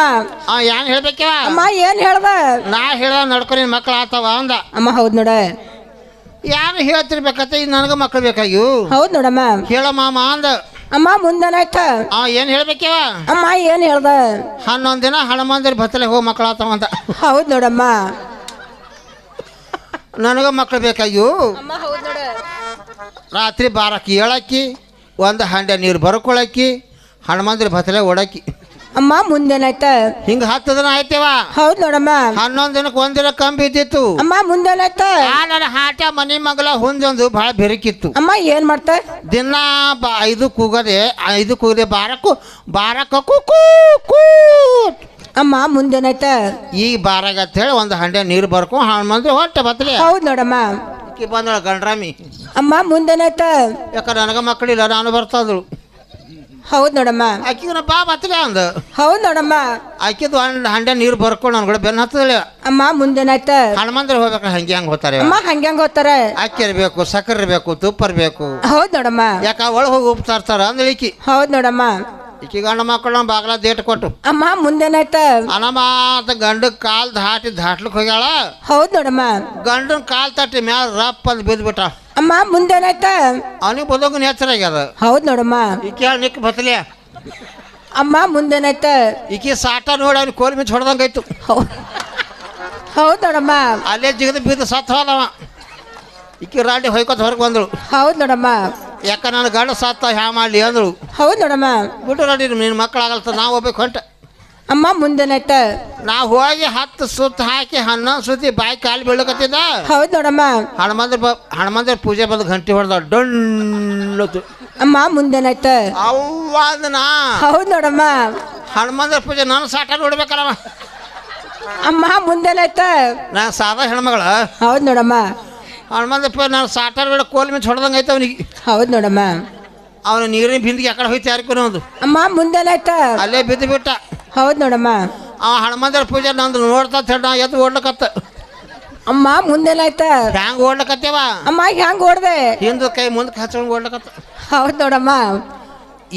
ಏನ್ ಹೇಳ್ಬೇಕವ? ಅಮ್ಮ ಏನ್ ಹೇಳ್ದ? ನಾ ಹೇಳ್ದ ನಡ್ಕೊಂಡು ನಿನ್ ಮಕ್ಳು ಆತವ ಅಂದ. ಅಮ್ಮ ಹೌದ್ ನೋಡ. ಯಾರು ಹೇಳ್ತಿರ್ಬೇಕತ್ತ ಈಗ ನನಗ ಮಕ್ಳು ಬೇಕಾಗಿವು. ಹೌದ್ ನೋಡಮ್ಮ. ಹೇಳ ಮಾಮ ಅಂದ. ಅಮ್ಮ ಮುಂದೆನಾಯ್ತ? ಏನ್ ಹೇಳ್ಬೇಕವ? ಅಮ್ಮ ಏನ್ ಹೇಳ್ದ? 11 ದಿನ ಹನುಮಂದಿರ ಬತ್ತಲೆ ಹೋಗಿ ಮಕ್ಳು ಆತವ ಅಂತ. ಹೌದ್ ನೋಡಮ್ಮ. ನನಗ ಮಕ್ಳು ಬೇಕಾಗಿವು. ಅಮ್ಮ ಹೌದ್ ನೋಡ. ರಾತ್ರಿ ಬಾರಕ್ಕಿ ಏಳಕ್ಕಿ, ಒಂದು ಹಂಡೆ ನೀರು ಬರ್ಕೊಳಕ್ಕಿ, ಹನುಮಂದಿರ ಬತ್ತಲೆ ಓಡಕ್ಕಿ. ಅಮ್ಮ ಮುಂದೆನಾಯ್ತ? ಹಿಂಗ 10 ದಿನ ಆಯ್ತೇವ. ಹೌದ್ ನೋಡಮ್ಮ. 11 ದಿನಕ್ಕೆ 1 ದಿನ ಕಂಬಿ ಇದ್ದಿತ್ತು. ಅಮ್ಮ ಮುಂದೆನಾಯ್ತ? ನನ್ನ ಹಾಟ ಮನಿ ಮಗಳ ಹುಂದೊಂದು ಭಾಳ ಬೆರಕಿತ್ತು. ಅಮ್ಮ ಏನ್ ಮಾಡ್ತ? ದಿನ 5 ಕೂಗದೆ ಬಾರಕ್ಕ ಕೂ. ಅಮ್ಮ ಮುಂದೆನಾಯ್ತ? ಈಗ ಬಾರಾಗ ಅಂತ ಹೇಳಿ ಒಂದು ಹಂಡೆ ನೀರು ಬರ್ಕೊ ಹನುಮಂದ್ರ ಹೊಟ್ಟೆ ಬತ್ತಲೆ. ಹೌದ್ ನೋಡಮ್ಮ. ಈಕಿ ಬಂದಳ ಗಂಡ್ರಾಮಿ. ಅಮ್ಮ ಮುಂದೆನಾಯ್ತ? ಯಾಕಂದ್ರೆ ನನಗ ಮಕ್ಕಳಿಲ್ಲ, ನಾನು ಬರ್ತಾದ್ರು. ಹೌದ್ ನೋಡಮ್ಮ. ಆಕಿನ ಬಾ ಬತ್ತಲೆ ಅಂದ. ಹೌದ್ ನೋಡಮ್ಮ. ಆಕಿದ್ ಒಂದು ಹಂಡೆ ನೀರು ಬರ್ಕೊಂಡು ನನ್ ಕೂಡ ಬೆನ್ನ ಹತ್ತದಳೆ. ಅಮ್ಮ ಮುಂದೆನಾಯ್ತ? ಹನುಮಂದ್ರ ಹೋಗ್ಬೇಕು ಹಂಗೆ ಹೋಗ್ತಾರೆ. ಅಮ್ಮ ಹಂಗ್ಯಾಂಗ ಹೋಗ್ತಾರ? ಅಕ್ಕಿ ಇರ್ಬೇಕು, ಸಕ್ಕರೆ ಇರ್ಬೇಕು, ತುಪ್ಪ ಇರ್ಬೇಕು. ಹೌದ್ ನೋಡಮ್ಮ. ಯಾಕ ಒಳಗೆ ಹೋಗಿ ಉಪ್ಪು ತರ್ತಾರ ಅಂದ್ರೆ ಈಕಿ. ಹೌದ್ ನೋಡಮ್ಮ. ಈಕಿ ಗಂಡ ಮಕ್ಕಳು ಬಾಗ್ಲ ದೇಟ್ ಕೊಟ್ಟು. ಅಮ್ಮ ಮುಂದೆನಾಯ್ತ? ಅನಮಾತ ಗಂಡ ಕಾಲ್ ದಾಟ್ಲಿಕ್ಕೆ ಹೋಗ್ಯಾಳ. ಹೌದ್ ನೋಡಮ್ಮ. ಗಂಡನ ಕಾಲ್ ತಟ್ಟಿ ಮ್ಯಾಲ ರಪ್ಪ ಅಂತ ಬಿದ್ಬಿಟ್ಟ. ಅಮ್ಮ ಮುಂದೆನಾಯ್ತ? ಅವನಿಗೆ ಬದೋಗನ ಎಚ್ಚರ ಆಗ್ಯದ. ಹೌದ್ ನೋಡಮ್ಮ. ಈಕಿ ಹೇಳಿ ನಿಕ್ ಬತ್ತಲೆ. ಅಮ್ಮ ಮುಂದೆನಾಯ್ತ? ಈಕಿ ಸಾಟ ನೋಡಿ ಅವ್ನಿಗೆ ಕೋಲ್ ಮಿಂಚ್ ಹೊಡೆದಂಗಾಯ್ತು. ಹೌದ್ ನೋಡಮ್ಮ. ಅಲ್ಲೇ ಜಿಗದ ಬಿದ್ದು ಸತ್ತು ಹೋದವ. ಈಕಿ ರಾಡಿ ಹೊಯ್ಕೊತ ಹೊರಗೆ ಬಂದಳು. ಹೌದ್ ನೋಡಮ್ಮ. ಯಾಕ ನನ್ನ ಗಂಡ ಸತ್ತ ಹ್ಯಾ ಮಾಡಲಿ ಅಂದಳು. ಹೌದ್ ನೋಡಮ್ಮ. ಬಿಟ್ಟು ರಾಡಿ ನಿನ್ನ ಮಕ್ಕಳಾಗಲ್ತ ನಾವು ಹೋಗ್ಬೇಕು ಹೊಂಟ. ಅಮ್ಮ ಮುಂದೆನಾಯ್ತ? ನಾ ಹೋಗಿ 10 ಸುತ್ತ ಹಾಕಿ 11 ಸುತ್ತಿ ಬಾಯಿ ಕಾಲು ಬೀಳಕತ್ತಿದ್ದ. ಹೌದ್ ನೋಡಮ್ಮ. ಹನುಮಂದ್ರ ಪೂಜೆ ಬಂದು ಗಂಟೆ ಹೊಡೆದ ಡೊಳ್ಳತು. ಅಮ್ಮ ಮುಂದೆನಾಯ್ತ? ಅವ್ವಾದನಾ. ಹೌದ್ ನೋಡಮ್ಮ. ಹನುಮಂದ್ರ ಪೂಜೆ ನಾನು ಸಾಟ ನೋಡ್ಬೇಕಲ್ಲವ. ಅಮ್ಮ ಮುಂದೆನಾಯ್ತ? ನಾನು ಸಾದಾ ಹೆಣ್ಮಗಳ. ಹೌದ್ ನೋಡಮ್ಮ. ಹನುಮಂದ್ರ ಪೂಜೆ ನಾನು ಸಾಟ ಬೇಡ ಕೋಲ್ ಮಿಂಚ್ ಹೊಡೆದಂಗೆ ಐತೆ ಅವನಿಗೆ. ಹೌದ್ ನೋಡಮ್ಮ. ಅವನು ನೀರಿನ ಬಿಂದಿಗೆ ಯಾಕಡೆ ಹೋಯ್ತು ಯಾರಿಗೂ ಒಂದು. ಅಮ್ಮ ಮುಂದೆನಾಯ್ತ? ಅಲ್ಲೇ ಬಿದ್ದು ಬಿಟ್ಟ. ಹೌದ್ ನೋಡಮ್ಮ. ಹನುಮಂದ್ರ ಪೂಜೆ ನಂದು ನೋಡ್ತಾ ನಾ ಎದ್ದು ಓಡ್ಲಕತ್ತ. ಅಮ್ಮ ಮುಂದೆನಾಯ್ತ? ಹ್ಯಾಂಗ ಓಡ್ಲಕತ್ತೇವ? ಅಮ್ಮ ಹೆಂಗ್ ಓಡ್ದೆ? ಹಿಂದ ಕೈ ಮುಂದಕ್ಕೆ ಹಚ್ಕೊಂಡು ಓಡ್ಲಕತ್ತ. ಹೌದ್ ನೋಡಮ್ಮ.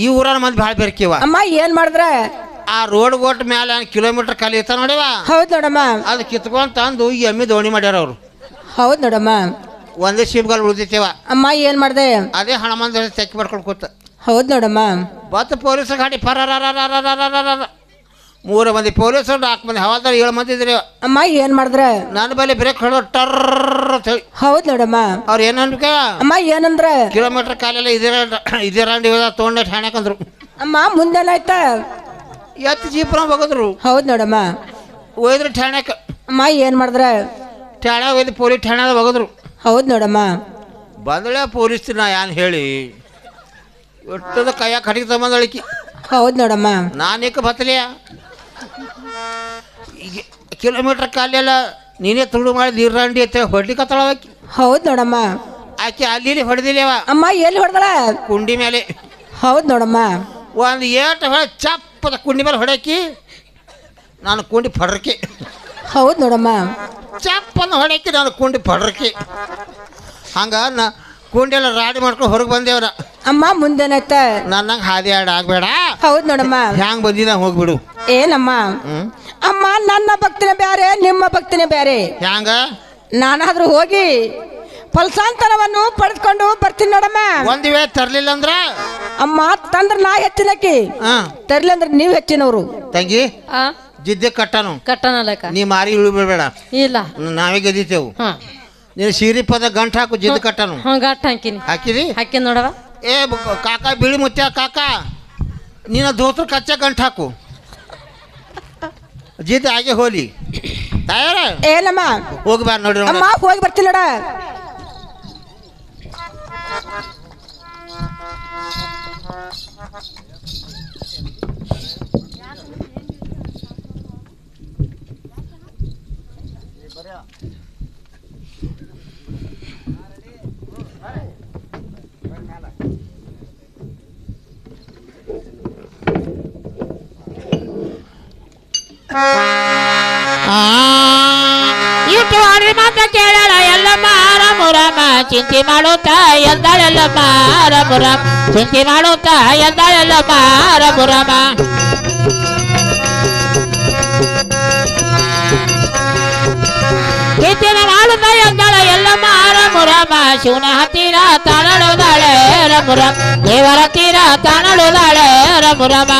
ಈ ಊರನ ಮಂದಿ ಭಾಳ ಬೆರ್ಕಿವ. ಅಮ್ಮ ಏನ್ ಮಾಡಿದ್ರ? ಆ ರೋಡ್ ಗೋಟ್ ಮೇಲೆ ಕಿಲೋಮೀಟರ್ ಖಾಲಿ ಇರ್ತಾವ ನೋಡಿವ. ಹೌದ್ ನೋಡಮ್ಮ. ಅದು ಕಿತ್ಕೊಂಡ್ ತಂದು ಈ ಎಮ್ಮಿ ದೋಣಿ ಮಾಡ್ಯಾರ ಅವರು. ಹೌದ್ ನೋಡಮ್ಮ. ಒಂದೇ ಶಿಬ್ಗಳು ಉಳಿದಿತ್ತೇವ. ಅಮ್ಮ ಏನ್ ಮಾಡ್ದೆ? ಅದೇ ಹನುಮಂದ್ರ ತೆಕ್ಕಿ ಮಾಡ್ಕೊಂಡು ಕೂತ. ಹೌದ್ ನೋಡಮ್ಮ. ಬತ್ತು ಪೊಲೀಸರ ಗಾಡಿ ಪರ 3 ಮಂದಿ ಪೊಲೀಸರು, 4 ಮಂದಿ ಹವಾಲ್ದಾರ, 7 ಮಂದಿ ಇದ್ರಿ. ಅಮ್ಮ ಏನ್ ಮಾಡಿದ್ರ? ನನ್ನ ಬಳಿ ಬ್ರೇಕ್ ಹೊಡೆದು ಟರ್ರ ಅಂತ ಹೇಳಿ. ಹೌದ್ ನೋಡಮ್ಮ. ಅವ್ರು ಏನು ಅನ್ಬೇಕ? ಅಮ್ಮ ಏನಂದ್ರ? ಕಿಲೋಮೀಟರ್ ಕಾಲೆಲ್ಲ ಇದೇ ರಂಡಿ ತೊಗೊಂಡು ಠಾಣ್ಯಾಕಂದ್ರು. ಅಮ್ಮ ಮುಂದೆನಾಯ್ತ? ಎತ್ತು ಜೀಪ್ನ ಹೋಗಿದ್ರು. ಹೌದ್ ನೋಡಮ್ಮ. ಒಯ್ದ್ರು ಠಾಣ್ಯಾಕ. ಅಮ್ಮ ಏನ್ ಮಾಡಿದ್ರ? ಠಾಣ್ಯಾಗ ಒಯ್ದು ಪೊಲೀಸ್ ಠಾಣ್ಯಾಗ ಹೋಗಿದ್ರು. ಹೌದ್ ನೋಡಮ್ಮ. ಬಂದಳೆ ಪೊಲೀಸ್ ನಾ ಏನು ಹೇಳಿ ಒಟ್ಟದ ಕೈಯಾಗ ಕಟ್ಟಿಗೆ ತಗೊಂಬಂದಳಿಕಿ. ಹೌದ್ ನೋಡಮ್ಮ. ನಾನೇಕ ಬತ್ತಲಿಯ ಈಗ ಕಿಲೋಮೀಟರ್ ಕಾಲೆಲ್ಲ ನೀನೇ ತುಳು ಮಾಡಿ ನೀರ್ರಂಡಿ ಅಂತ ಹೊಡ್ಲಿಕ್ಕತ್ತಳವಾಕಿ. ಹೌದ್ ನೋಡಮ್ಮ. ಆಕೆ ಅಲ್ಲಿ ಹೊಡೆದಿಲ್ಲವ. ಅಮ್ಮ ಎಲ್ಲಿ ಹೊಡೆದಳ? ಕುಂಡಿ ಮೇಲೆ. ಹೌದ್ ನೋಡಮ್ಮ. ಒಂದು ಏಟು ಹೊಳೆ ಚಪ್ಪದ ಕುಂಡಿ ಮೇಲೆ ಹೊಡಕಿ ನಾನು ಕುಂಡಿ ಪಡ್ರಕಿ. ಹೌದ್ ನೋಡಮ್ಮ. ಚಪ್ಪನ್ನು ಹೊಡಕಿ ನಾನು ಕುಂಡಿ ಪಡ್ರಕಿ. ಹಂಗ ನಾ ಕುಂಡಿ ಎಲ್ಲ ರಾಡಿ ಮಾಡ್ಕೊಂಡು ಹೊರಗೆ ಬಂದೇವ್ರ. ಅಮ್ಮ ಮುಂದೇನೈತ ನನ್ನಂಗೆ ಹಾದಿ ಆಡ ಆಗ್ಬೇಡ. ಹೌದ್ ನೋಡಮ್ಮ. ಹ್ಯಾಂಗ್ ಬಂದಿನ ಹೋಗ್ಬಿಡು. ಏನಮ್ಮ ಅಮ್ಮ, ನನ್ನ ಭಕ್ತಿನೇ ಬ್ಯಾರೆ, ನಿಮ್ಮ ಭಕ್ತಿನೇ ಬ್ಯಾರೆ. ಹ್ಯಾಂಗ ನಾನಾದ್ರೂ ಹೋಗಿ ಫಲಸಾಂತರವನ್ನು ಪಡೆದುಕೊಂಡು ಬರ್ತೀನಿ ನೋಡಮ್ಮ. ಒಂದ್ ವೇಳೆ ತರ್ಲಿಲ್ಲ ಅಂದ್ರ ಅಮ್ಮ ತಂದ್ರ ನಾ ಹೆಚ್ಚಿನಕಿ, ಹಾ ತರ್ಲಿ ಅಂದ್ರೆ ನೀವು ಹೆಚ್ಚಿನವ್ರು. ತಂಗಿ ಆ ಜಿದ್ದೆ ಕಟ್ಟನು ಕಟ್ಟನಲ್ಲಕ ನೀ ಮಾರಿ ಇಳು ಬಿಡ್ಬೇಡ, ಇಲ್ಲ. ನಾವೇ ಗೆದಿತೇವು. ಹಾ ನೀನು ಸೀರೆ ಪದ ಗಂಟು ಹಾಕು, ಜಿದ್ದು ಕಟ್ಟನು ಹ್ಞೂ ಗಟ್ಟ ಹಾಕಿನಿ. ಹಾಕಿದಿ. ಹಾಕಿನ್ ನೋಡವ. ಏ ಕಾಕ ಬಿಳಿ ಮುತ್ಯ ಕಾಕ, ನೀನು ಧೋತ್ರ ಕಚ್ಚ ಗಂಟು ಹಾಕು, ಜಿದ್ದು ಹಾಗೆ ಹೋಲಿ. ತಯಾರ ಏನಮ್ಮ ಹೋಗ್ಬಾರ ನೋಡ್ರಿ. ಅಮ್ಮ ಹೋಗಿ ಬರ್ತೀನಿ ನೋಡ. ಇಟ್ಟು ಆಡ್ರಿ ಮಾತ ಕೇಳಲ್ಲ ಎಲ್ಲಮ್ಮ ರಾಮ ರಾಮ, ಚಿಂತೆ ಮಾಡುತ್ತಾ ಎದ್ದಾಳೆಲ್ಲಮ್ಮ ರಾಮ ರಾಮ, ಚಿಂತೆ ಮಾಡುತ್ತಾ ಎದ್ದಾಳೆಲ್ಲಮ್ಮ ರಾಮ ರಾಮ. ಚಿಂತೆನ ಮಾಡುತ್ತಾ ಎದ್ದಾಳ ಎಲ್ಲಮ್ಮ ರಾಮ ರಾಮ, ಶಿವನ ಹತ್ತಿರ ತಾನಡುದಾಳೆ ರಾಮ ರಾಮ, ದೇವರ ಹತ್ತಿರ ತಾನಡುದಾಳೆ ರಾಮ ರಾಮ.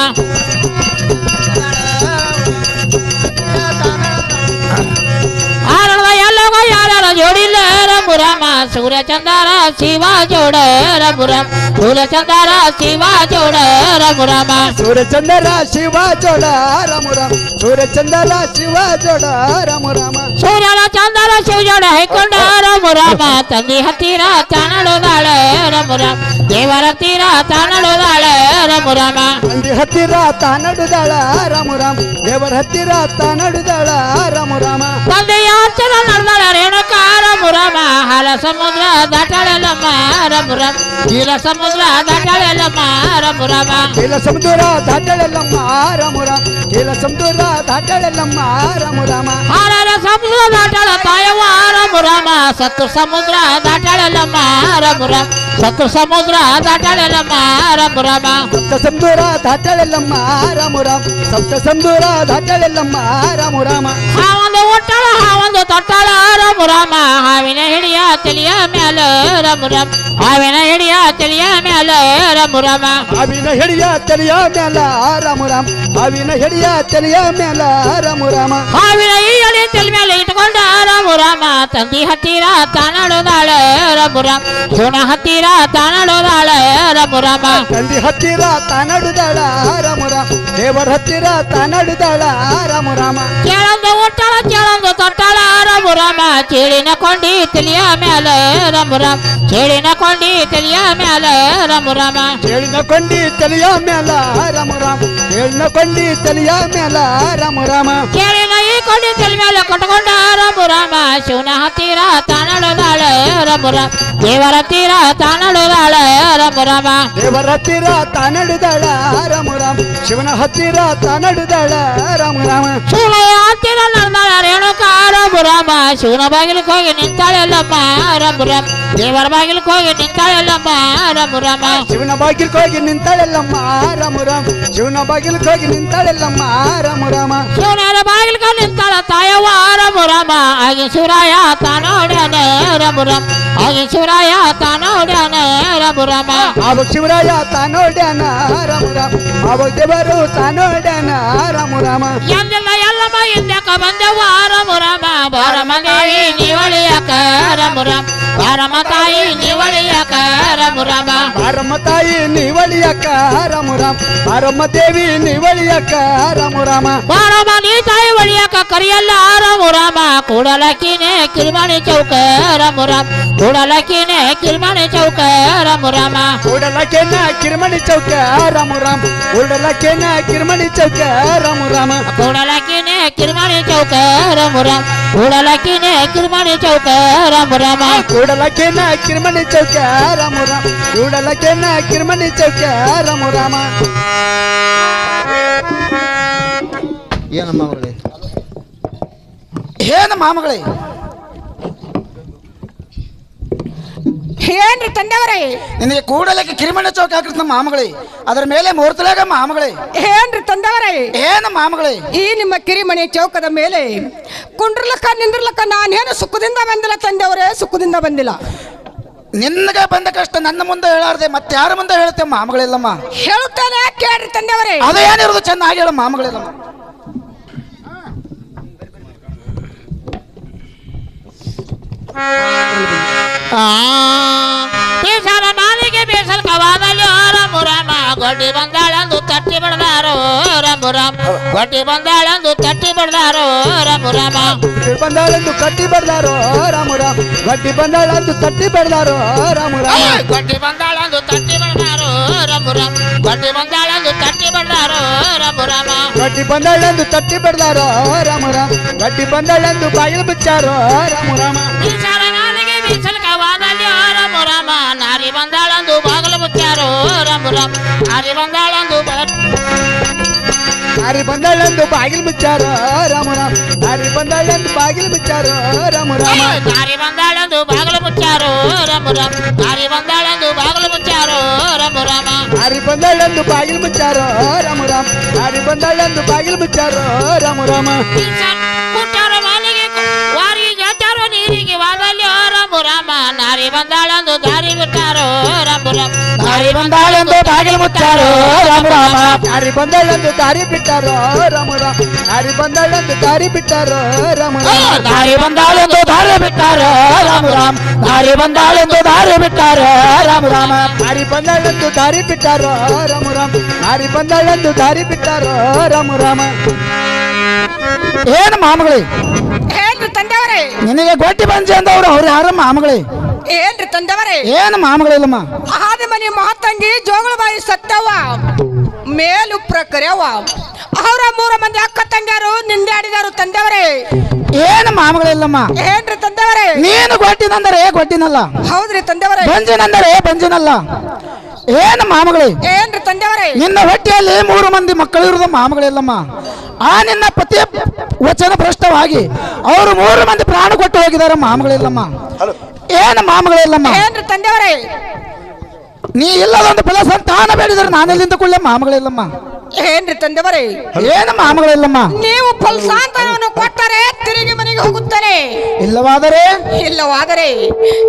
ಎಲ್ಲಗ ಯಾರ ಜೋಡಿಲ್ಲ ರಾಮ ರಾಮ, ಸೂರ್ಯ ಚಂದಾರ ಶಿವ ಜೋಡ ರಾಮ ರಾಮ, ಸೂರ್ಯ ಚಂದಾರ ಶಿವ ಜೋಡ ರಾಮ ರಾಮ. ಸೂರ್ಯಚಂದ್ರ ಶಿವ ಜೋಡ ರಾಮ ರಾಮ, ಸೂರ್ಯಚಂದ್ರ ಶಿವ ಜೋಡ ರಾಮ ರಾಮ. ಸೂರ್ಯನ ಚಂದಾರ ಶಿವ ಜೋಡ ಹೈಕೊಂಡ ರಾಮ ರಾಮ, ತಂದಿ ಹತ್ತಿರ ತಾನಡುದಾಳೆ ರಾಮ ರಾಮ, ದೇವರ ಹತ್ತಿರ ತಾನಡುದಾಳೆ ರಾಮ ರಾಮ. ತಂದಿ ಹತ್ತಿರ ತಾನಡುದಾಳ ರಾಮ ರಾಮ, ದೇವರ ಹತ್ತಿರ ತಾನಡುದಾಳ ರಾಮ ರಾಮ. ತಂದೆಯ ಹತ್ತಿರ ನಡೆದಾಳ ರೇಣುಕ ರಾಮ ರಾಮ, ಹಾಲ ಸಮುದ್ರ ದಾಟಾಳೆಲ್ಲಮ್ಮ ರಾಮ ರಾಮ, ನೀಲ ಸಮುದ್ರ ದಾಟಾಳೆಲ್ಲಮ್ಮ ರಾಮ ರಾಮ. ಕೀಲ ಸಮುದ್ರ ದಾಟಳೆಲ್ಲಮ್ಮ ರಾಮ ರಾಮ, ಕೀಲ ಸಮುದ್ರ ದಾಟಳೆಲ್ಲಮ್ಮ ರಾಮ ರಾಮ. ಹಾಲ ಸಮುದ್ರ ದಾಟಾಳ ತಾಯವ್ವ ರಾಮ ರಾಮ, ಸತ್ತು ಸಮುದ್ರ ದಾಟಾಳೆಲ್ಲಮ್ಮ ರಾಮ ರಾಮ, ಸತ್ತು ಸಮುದ್ರ ದಾಟಾಳೆಲ್ಲಮ್ಮ ರಾಮ ರಾಮ. ಸಪ್ತ ಸಮುದ್ರ ದಾಟಳೆಲ್ಲಮ್ಮ ರಾಮ ರಾಮ, ಸಪ್ತ ಸಮುದ್ರ ದಾಟಳೆಲ್ಲಮ್ಮ ರಾಮ ರಾಮ. ಹಾವೊಂದು ಒಟ್ಟಾಳ ಹಾವೊಂದು ತೊಟ್ಟಾಳ ರಾಮ ರಾಮ, ಹಾವಿನ ಹಿಡಿಯ ತಲಿಯ ಮ್ಯಾಲ ರಾಮ ರಾಮ, ಹಾವಿನ ಹಿಡಿಯ ತಲಿಯ ಮ್ಯಾಲ ರಾಮ ರಾಮ. ಹಾವಿನ ಹೆಡಿಯ ತಲೆಯ ಮ್ಯಾಲ ರಾಮ ರಾಮ, ಹಾವಿನ ಹೆಡಿಯ ತಲೆಯ ಮ್ಯಾಲ ರಾಮ ರಾಮ. ಹಾವಿನ ಈ ಎಳೆ ತಲೆ ಮೇಲೆ ಇಟ್ಕೊಂಡ ರಾಮ ರಾಮ, ತಂದಿ ಹತ್ತಿರ ತಾನಡುದಾಳೆ ರಾಮ ರಾಮ, ಶಿವನ ಹತ್ತಿರ ತಾನಡುದಾಳೆ ರಾಮ ರಾಮ. ತಂದಿ ಹತ್ತಿರ ತಾನಡುದಾಳ ರಾಮ ರಾಮ, ದೇವರ ಹತ್ತಿರ ತಾನಡುದಾಳ ರಾಮ ರಾಮ. ಕೇಳೊಂದು ಒಟ್ಟಾಳ ಕೇಳೊಂದು ತೊಟ್ಟಾಳ ರಾಮ ರಾಮ, ಚೇಳಿನ ಕೊಂಡಿ ತಲಿಯ ಮ್ಯಾಲ ರಾಮ ರಾಮ, ಚೇಳಿನ ಕೊಂಡಿ ತಲಿಯ ಮ್ಯಾಲ ರಾಮ ರಾಮ. ಹೇಳಿನ ಕೊಂಡಿ ತಲೆಯ ಮ್ಯಾಲ ರಾಮ ರಾಮ, ಹೇಳಿನ ಕೊಂಡಿ ತಲೆಯ ಮ್ಯಾಲ ರಾಮ ರಾಮ. ಕೇಳಿನ ಈ ಕೊಂಡಿ ತಲೆ ಮೇಲೆ ಕಟ್ಕೊಂಡ ರಾಮ ರಾಮ, ಶಿವನ ಹತ್ತಿರ ತಾನಡುದಾಳೆ ರಾಮ ರಾಮ, ದೇವರ ಹತ್ತಿರ ತಾನಡುದಾಳೆ ರಾಮ ರಾಮ. ದೇವರ ಹತ್ತಿರ ತಾನಡುದಾಳ ರಾಮ ರಾಮ, ಶಿವನ ಹತ್ತಿರ ತಾನಡುದಾಳ ರಾಮ ರಾಮ. ಶಿವನ ಹತ್ತಿರ ನಡೆದಾಳ ರೇಣುಕ ರಾಮ ರಾಮ, ಶಿವನ ಬಾಗಿಲಿಗೆ ಹೋಗಿ ನಿಂತಾಳೆಲ್ಲಮ್ಮ ರಾಮ ರಾಮ, ದೇವರ ಬಾಗಿಲಿಗೆ ಹೋಗಿ ನಿಂತಾಳೆಲ್ಲಮ್ಮ ರಾಮ ರಾಮ. ಶಿವನ ಬಾಗಿಲಿಗೆ ಹೋಗಿ ನಿಂತಾಳೆಲ್ಲಮ್ಮ ರಾಮ ರಾಮ, ಶಿವನ ಬಾಗಿಲಿಗೆ ಹೋಗಿ ನಿಂತಾಳೆಲ್ಲಮ್ಮ ರಾಮ ರಾಮ. ಶಿವನ ಬಾಗಿಲಿಗೆ ನಿಂತಾಳ ತಾಯವ್ವ ರಾಮ ರಾಮ, ಆಗಿ ಶಿವರಾಯ ತಾನೋಡ್ಯಾನ ರಾಮ ರಾಮ, ಆಗಿ ಶಿವರಾಯ ತಾನೋಡ್ಯಾನ ರಾಮ ರಾಮ. ಆವಾಗ ಶಿವರಾಯ ತಾನೋಡ್ಯಾನ ರಾಮ ರಾಮ, ಆವಾಗ ದೇವರು ತಾನೋಡ್ಯಾನ ರಾಮ ರಾಮ. ಎಂದೆಲ್ಲ ಎಲ್ಲಮ್ಮ ಹಿಂದ್ಯಾಕ ಬಂದೆವ್ವ ರಾಮ ರಾಮ, ಬಾರಮ್ಮ ದೇವಿ ನೀವಳಿಯಾಕ ರಾಮ ರಾಮ, ಬಾರಮ್ಮ ತಾಯಿ ನೀವಳಿಯಾಕ ರಾಮ ರಾಮ. ಬಾರಮ್ಮ ತಾಯಿ ನೀವಳಿಯಕ್ಕ ರಾಮ ರಾಮ, ಬಾರಮ್ಮ ದೇವಿ ನೀವಳಿಯಕ್ಕ ರಾಮ ರಾಮ. ಬಾರಮ್ಮ ನೀ ತಾಯಿ ಒಳಿಯಾಕ ಕರಿಯಲ್ಲ ರಾಮ ರಾಮ, ಕೂಡಲಕ್ಕಿನೇ ಕಿರ್ಮಣಿ ಚೌಕ ರಾಮ ರಾಮ, ಕೂಡಲಕ್ಕಿನೇ ಕಿರ್ಮಣಿ ಚೌಕ ರಾಮ ರಾಮ. ಕೂಡಲಕ್ಕೆನ ಕಿರ್ಮಣಿ ಚೌಕ ರಾಮ ರಾಮ, ಕೂಡಲಕ್ಕೆನ ಕಿರ್ಮಣಿ ಚೌಕ ರಾಮ ರಾಮ. ಕೂಡಲಕ್ಕಿನೇ ಕಿರ್ಮಣಿ ಚೌಕ ರಾಮ ರಾಮ, ಕೂಡಲಕ್ಕಿನೇ ಕಿರ್ಮಣಿ ಚೌಕ ರಾಮ ರಾಮ. ಕೂಡಲಕ್ಕೆನ ಕಿರ್ಮಣಿ ಚೌಕ ರಾಮ ರಾಮ, ಕೂಡಲಕ್ಕೆನ ಕಿರ್ಮಣಿ ಚೌಕ ರಾಮ ರಾಮ. ಏನಮ್ಮ ಮಗಳೇ, ಏನ ಮಾಮಗಳೇ, ಏನ್ರಿ ತಂದೆಯವರೇ? ನಿನಗೆ ಕೂಡಲಕ್ಕೆ ಕಿರಿಮಣ್ಣೆ ಚೌಕ ಹಾಕಿರ್ತ ನಮ್ಮ ಮಾಮಗಳೇ, ಅದರ ಮೇಲೆ ಮುಹೂರ್ತಲಾಗ ಮಾಮಗಳೇ. ಏನ್ರಿ ತಂದೆಯವರೇ? ಏನು ಮಾಮಗಳೇ? ಈ ನಿಮ್ಮ ಕಿರಿಮಣಿ ಚೌಕದ ಮೇಲೆ ಕುಂಡ್ರಲಕ್ಕ ನಿಂದ್ರಲಕ್ಕ ನಾನೇನು ಸುಖದಿಂದ ಬಂದಿಲ್ಲ ತಂದೆಯವರೇ, ಸುಖದಿಂದ ಬಂದಿಲ್ಲ. ನಿನ್ನಗೆ ಬಂದ ಕಷ್ಟ ನನ್ನ ಮುಂದೆ ಹೇಳಾರ್ದೆ ಮತ್ತೆ ಯಾರ ಮುಂದೆ ಹೇಳ್ತೇವೆ ಮಾಮಗಳಿಲ್ಲಮ್ಮ? ಹೇಳುತ್ತಾನೆ ಕೇಳ್ರಿ ತಂದೆಯವರೇ. ಅದೇನಿರೋದು ಚೆನ್ನಾಗಿ ಹೇಳ ಮಾಮಗಳಿಲ್ಲಮ್ಮ. ಬೇಸರ ನಾಲಿಗೆ ಬೇಸರ ಕವಾದಲ್ಲಿ ರಾಮ ಗೊಡ್ಡಿ ಬಂದಾಳಂದು ತಟ್ಟಿ ಬಡ್ದಾರೋ ರಾಮ ಗೊಡ್ಡಿ ಬಂದಾಳಂದು ತಟ್ಟಿ ಬಡ್ದಾರೋ ರಾಮ ಬಂದಾಳಂದು ಕಟ್ಟಿ ಬಡ್ದಾರೋ ರಾಮ ಗಟ್ಟಿ ಬಂದಾಳಂದು ತಟ್ಟಿ ಬಡ್ದಾರೋ ರಾಮ ಗೊಡ್ಡಿ ಬಂದಾಳಂದು ತಟ್ಟಿ ಬಡ್ದಾರೋ ರಾಮ ಗೊಡ್ಡಿ ಬಂದಾಳಂದು ತಟ್ಟಿ ಬಡ್ದಾರೋ ರಾಮ ಗಟ್ಟಿ ಬಂದಾಳಂದು ತಟ್ಟಿ ಬಡ್ದಾರೋ ರಾಮ ಗಟ್ಟಿ ಬಂದಾಳಂದು ಬಾಗಿಲು ಬಿಚ್ಚಾರೋ ರಾಮ ಬೇಸರ ನಾಲಿಗೆ ಬೇಸರ ಕವಾದಲ್ಲಿ ರಾಮ ನಾರಿ ಬಂದಾಳಂದು ಬಾಗಿಲು ಮುಚ್ಚಾರೋ ರಾಮ ನಾರಿ ಬಂದಾಳಂದು ನಾರಿ ಬಂದಾಳಂದು ಬಾಗಿಲು ಬಿಚ್ಚಾರೋ ರಾಮ ನಾರಿ ಬಂದಾಳಂದು ಬಾಗಿಲು ಬಿಚ್ಚಾರೋ ರಾಮ ನಾರಿ ಬಂದಾಳಂದು ಬಾಗಿಲು ಮುಚ್ಚಾರೋ ರಾಮ ನಾರಿ ಬಂದಾಳಂದು ಬಾಗಿಲು ಮುಚ್ಚಾರೋ ರಾಮ ನಾರಿ ಬಂದಾಳಂದು ಬಾಗಿಲು ಬಿಚ್ಚಾರೋ ರಾಮ ನಾರಿ ಬಂದಾಳಂದು ಬಾಗಿಲು ಬಿಚ್ಚಾರೋ ರಾಮ ಕುಟ್ಟಾರ ಮಾಲಿಗೆ ವಾರಿಗೆ ಜಾಚಾರೋ ನೀರಿಗೆ ವಾದಲ್ಲಿ ರಾಮ ನಾರಿ ಬಂದಾಳಂದು ದಾರಿ ಬಿಟ್ಟಾರೋ ರಾಮ ನಾರಿ ಬಂದಾಳೆಂದು ಬಾಗಿಲು ಮುಚ್ಚಾರೋ ರಾಮ ರಾಮ. ನಾರಿ ಬಂದಾಳಂದು ದಾರಿ ಬಿಟ್ಟಾರೋ ರಾಮ ನಾರಿ ಬಂದಾಳಂದು ದಾರಿ ಬಿಟ್ಟಾರೋ ರಾಮ ದಾರಿ ಬಂದಾಳೆಂದು ದಾರಿ ಬಿಟ್ಟಾರೋ ರಾಮ ರಾಮ. ದಾರಿ ಬಂದಾಳೆಂದು ದಾರಿ ಬಿಟ್ಟಾರೋ ರಾಮ ರಾಮ. ನಾರಿ ಬಂದಾಳಂದು ದಾರಿ ಬಿಟ್ಟಾರೋ ರಾಮ ನಾರಿ ಬಂದಾಳಂದು ದಾರಿ ಬಿಟ್ಟಾರೋ ರಾಮ ಏನು ಮಾಮಗಳೇ? ಏನ್ರಿ ತಂದೆಯವರೇ? ನಿನಗೆ ಗೊಟ್ಟಿ ಬಂಜೆ ಅಂದವ್ರು ಅವ್ರು ಯಾರ ಮಾಮಗಳೇ? ಏನ್ರಿ ತಂದೆಯವರೇ? ಏನು ಮಾಮಗಳಿಲ್ಲಮ್ಮ? ಆದಿಮನಿ ಮಹಾತಂಗಿ ಜೋಗಳಬಾಯಿ ಸತ್ತವ್ವ ಮೇಲು ಪ್ರಕರ್ಯವ ಅವರ 3 ಮಂದಿ ಅಕ್ಕ ತಂಗಿಯರು ನಿಂದಾಡಿದರು ತಂದೆಯವರೇ. ಏನು ಮಾಮಗಳಿಲ್ಲಮ್ಮ? ಏನ್ರಿ ತಂದೆಯವರೇ? ನೀನು ಗೊಟ್ಟಿನಂದರೆ ಗೊಟ್ಟಿನಲ್ಲ, ಹೌದ್ರಿ ತಂದೆಯವರೇ. ಬಂಜಿನಂದರೆ ಬಂಜಿನಲ್ಲ. ಏನು ಮಾಮಗಳೇ? ಏನ್ರಿ ತಂದೆಯವರೇ? ನಿನ್ನ ಹೊಟ್ಟೆಯಲ್ಲಿ 3 ಮಂದಿ ಮಕ್ಕಳು ಇರುವುದು ಮಾಮಗಳಿಲ್ಲಮ್ಮ. ಆ ನಿನ್ನ ಪತಿಯ ವಚನ ಭ್ರಷ್ಟವಾಗಿ ಅವರು 3 ಮಂದಿ ಪ್ರಾಣ ಕೊಟ್ಟು ಹೋಗಿದ್ದಾರೆ ಮಾಮಗಳಿಲ್ಲಮ್ಮ. ಏನು ಮಾಮಗಳಿಲ್ಲಮ್ಮ? ಏನ್ರಿ ತಂದೆಯವರೇ? ನೀ ಇಲ್ಲದೊಂದು ಫಲ ಸಂತಾನ ಬೇಡಿದರೆ ನಾನೆಲ್ಲಿಂದ ಕೊಳ್ಳೆ ಮಾಮಗಳಿಲ್ಲಮ್ಮ. ಏನ್ರಿ ತಂದೆಯವರೇ? ಏನು ಮಾಮಗಳಿಲ್ಲಮ್ಮ? ನೀವು ಫಲಸಾಂತನವನ್ನು ಕೊಟ್ಟರೆ ತಿರುಗಿ ಮನೆಗೆ ಹೋಗುತ್ತಾರೆ, ಇಲ್ಲವಾದರೆ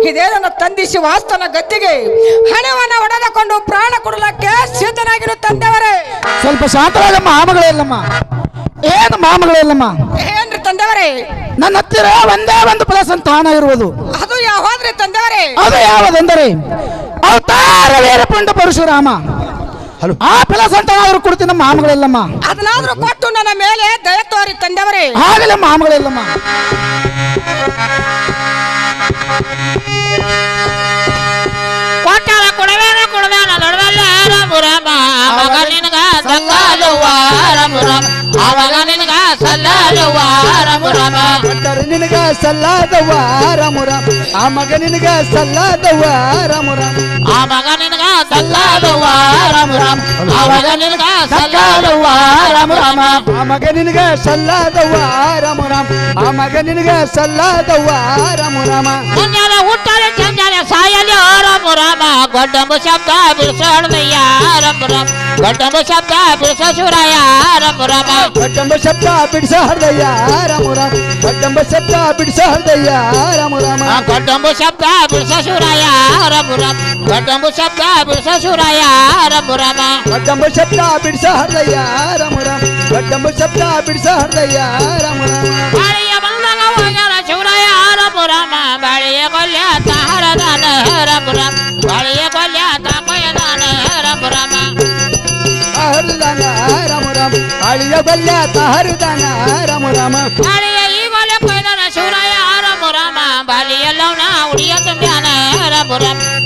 ಇದೇ ನನ್ನ ತಂದೆ ಶಿವಾಸ್ತನ ಗದ್ದಿಗೆ ಹಣವನ್ನು ಹೊಡೆದುಕೊಂಡು ಪ್ರಾಣ ಕೊಡಲಕ್ಕೆ ಸಿದ್ಧನಾಗಿರು ತಂದೆಯವರೇ. ಸ್ವಲ್ಪ ಶಾಂತರಾಗ ಮಾಮಗಳಿಲ್ಲಮ್ಮ. ಏನು ಮಾಮಗಳಿಲ್ಲಮ್ಮ? ಏನ್ರಿ ತಂದೆಯವರೇ? ನನ್ನ ಹತ್ತಿರ ಒಂದೇ ಒಂದು ಫಲ ಸಂತಾನ ಇರುವುದು. ಅದು ಯಾವಾದ್ರಿ ತಂದೆಯವರೇ? ಅದು ಯಾವುದೆಂದರೆ ಅವತಾರ ವೀರಪುಂಡ ಪರಶುರಾಮ. ಆ ಫಲ ಸಂತಾನ ಆದ್ರೂ ಕೊಡ್ತೀನಿ ಮಾಮಗಳಿಲ್ಲಮ್ಮ. ಅದನ್ನಾದ್ರೂ ಕೊಟ್ಟು ನನ್ನ ಮೇಲೆ ದಯ ತೋರಿ ತಂದೆಯವರೇ. ಆಗಲೇ ಮಾಮಗಳಿಲ್ಲಮ್ಮ. ಕೊಟ್ಟಾರ ಕೊಡವೇನ ಕೊಡವೇನ ದೊಡ್ಡದಲ್ಲ ರಾಮ ಆವಾಗ ನಿನಗ ಸಲ್ಲಾಲುವ ರಾಮ ಆವಾಗ ನಿನಗ ಸಲ್ಲಾಲುವ ರಾಮ ಕೊಟ್ಟರೆ ನಿನಗ ಸಲ್ಲಾದವ ರಾಮ ಆ ಮಗ ನಿನಗ ಸಲ್ಲಾದವ ರಾಮ ಆ ಮಗ ನಿನಗ ಸಲ್ಲಾಲುವ ರಾಮ ಆವಾಗ ನಿನಗ ಸಲ್ಲಾಲುವ ರಾಮ ಆ ಮಗ ನಿನಗ ಸಲ್ಲಾದವ ರಾಮ ಆ ಮಗ ನಿನಗ ಸಲ್ಲಾದವ ರಾಮ ಮುಂಜಾನೆ ಹುಟ್ಟಾರೆ ಚಂಜಾನೆ ಸಾಯಲಿ ರಾಮ ಗೊಡ್ಡಂಬ ಶಬ್ದ ಬಿಡಿಸೋದಯ್ಯ ರಾಮ ಗೊಡ್ಡಂಬ ಶಬ್ದ ಬಿಡಿಸೋ ಶಿವರಾಯ ರಾಮ ಕೊಟ್ಟಂಬ ಶಬ್ದ ಬಿಡಿಸ ಹೃದಯ ರಾಮ ಕೊಟ್ಟಂಬ ಶಬ್ದ ಬಿಡಿಸ ಹೃದಯ ರಾಮ ಗೊಡ್ಡಂಬ ಶಬ್ದ ಬಿಡಿಸೋ ಶಿವರಾಯ ರಾಮ ಗೊಡ್ಡಂಬ ಶಬ್ದ ಬಿಡಿಸೋ ಶಿವರಾಯ ರಾಮ ಕೊಟ್ಟಂಬ ಶಬ್ದ ಬಿಡಿಸ ಹೃದಯ ರಾಮ ಕೊಟ್ಟಂಬ ಶಬ್ದ ಬಿಡಿಸ ಹೃದಯ ರಾಮ ಬಾಳಿಯ ಬಂದಾಗ ಹೋಗ್ಯಾರ ಶಿವರಾಯ ರಾಮ ಬಾಳಿಯ ಕೊಲ್ಯ ತಾರದಾನ ರಾಮ ಬಾಳಿಯ ಕೊಲ್ಯ ತಾಪಯದಾನ ರಾಮ ಹರಿದಾನ ರಾಮ ಅಳಿಯ ಬಲ್ಯ ಹರಿದಾನ ರಾಮ ಬಾಳಿಯ ಈ ಕೊಲೆ ಕೊಯ್ದಾನ ಶಿವರಾಯ ರಾಮ ಬಾಲಿಯಲ್ಲವನ ಉಡಿಯ ತುಂಬ್ಯಾನ ರಾಮ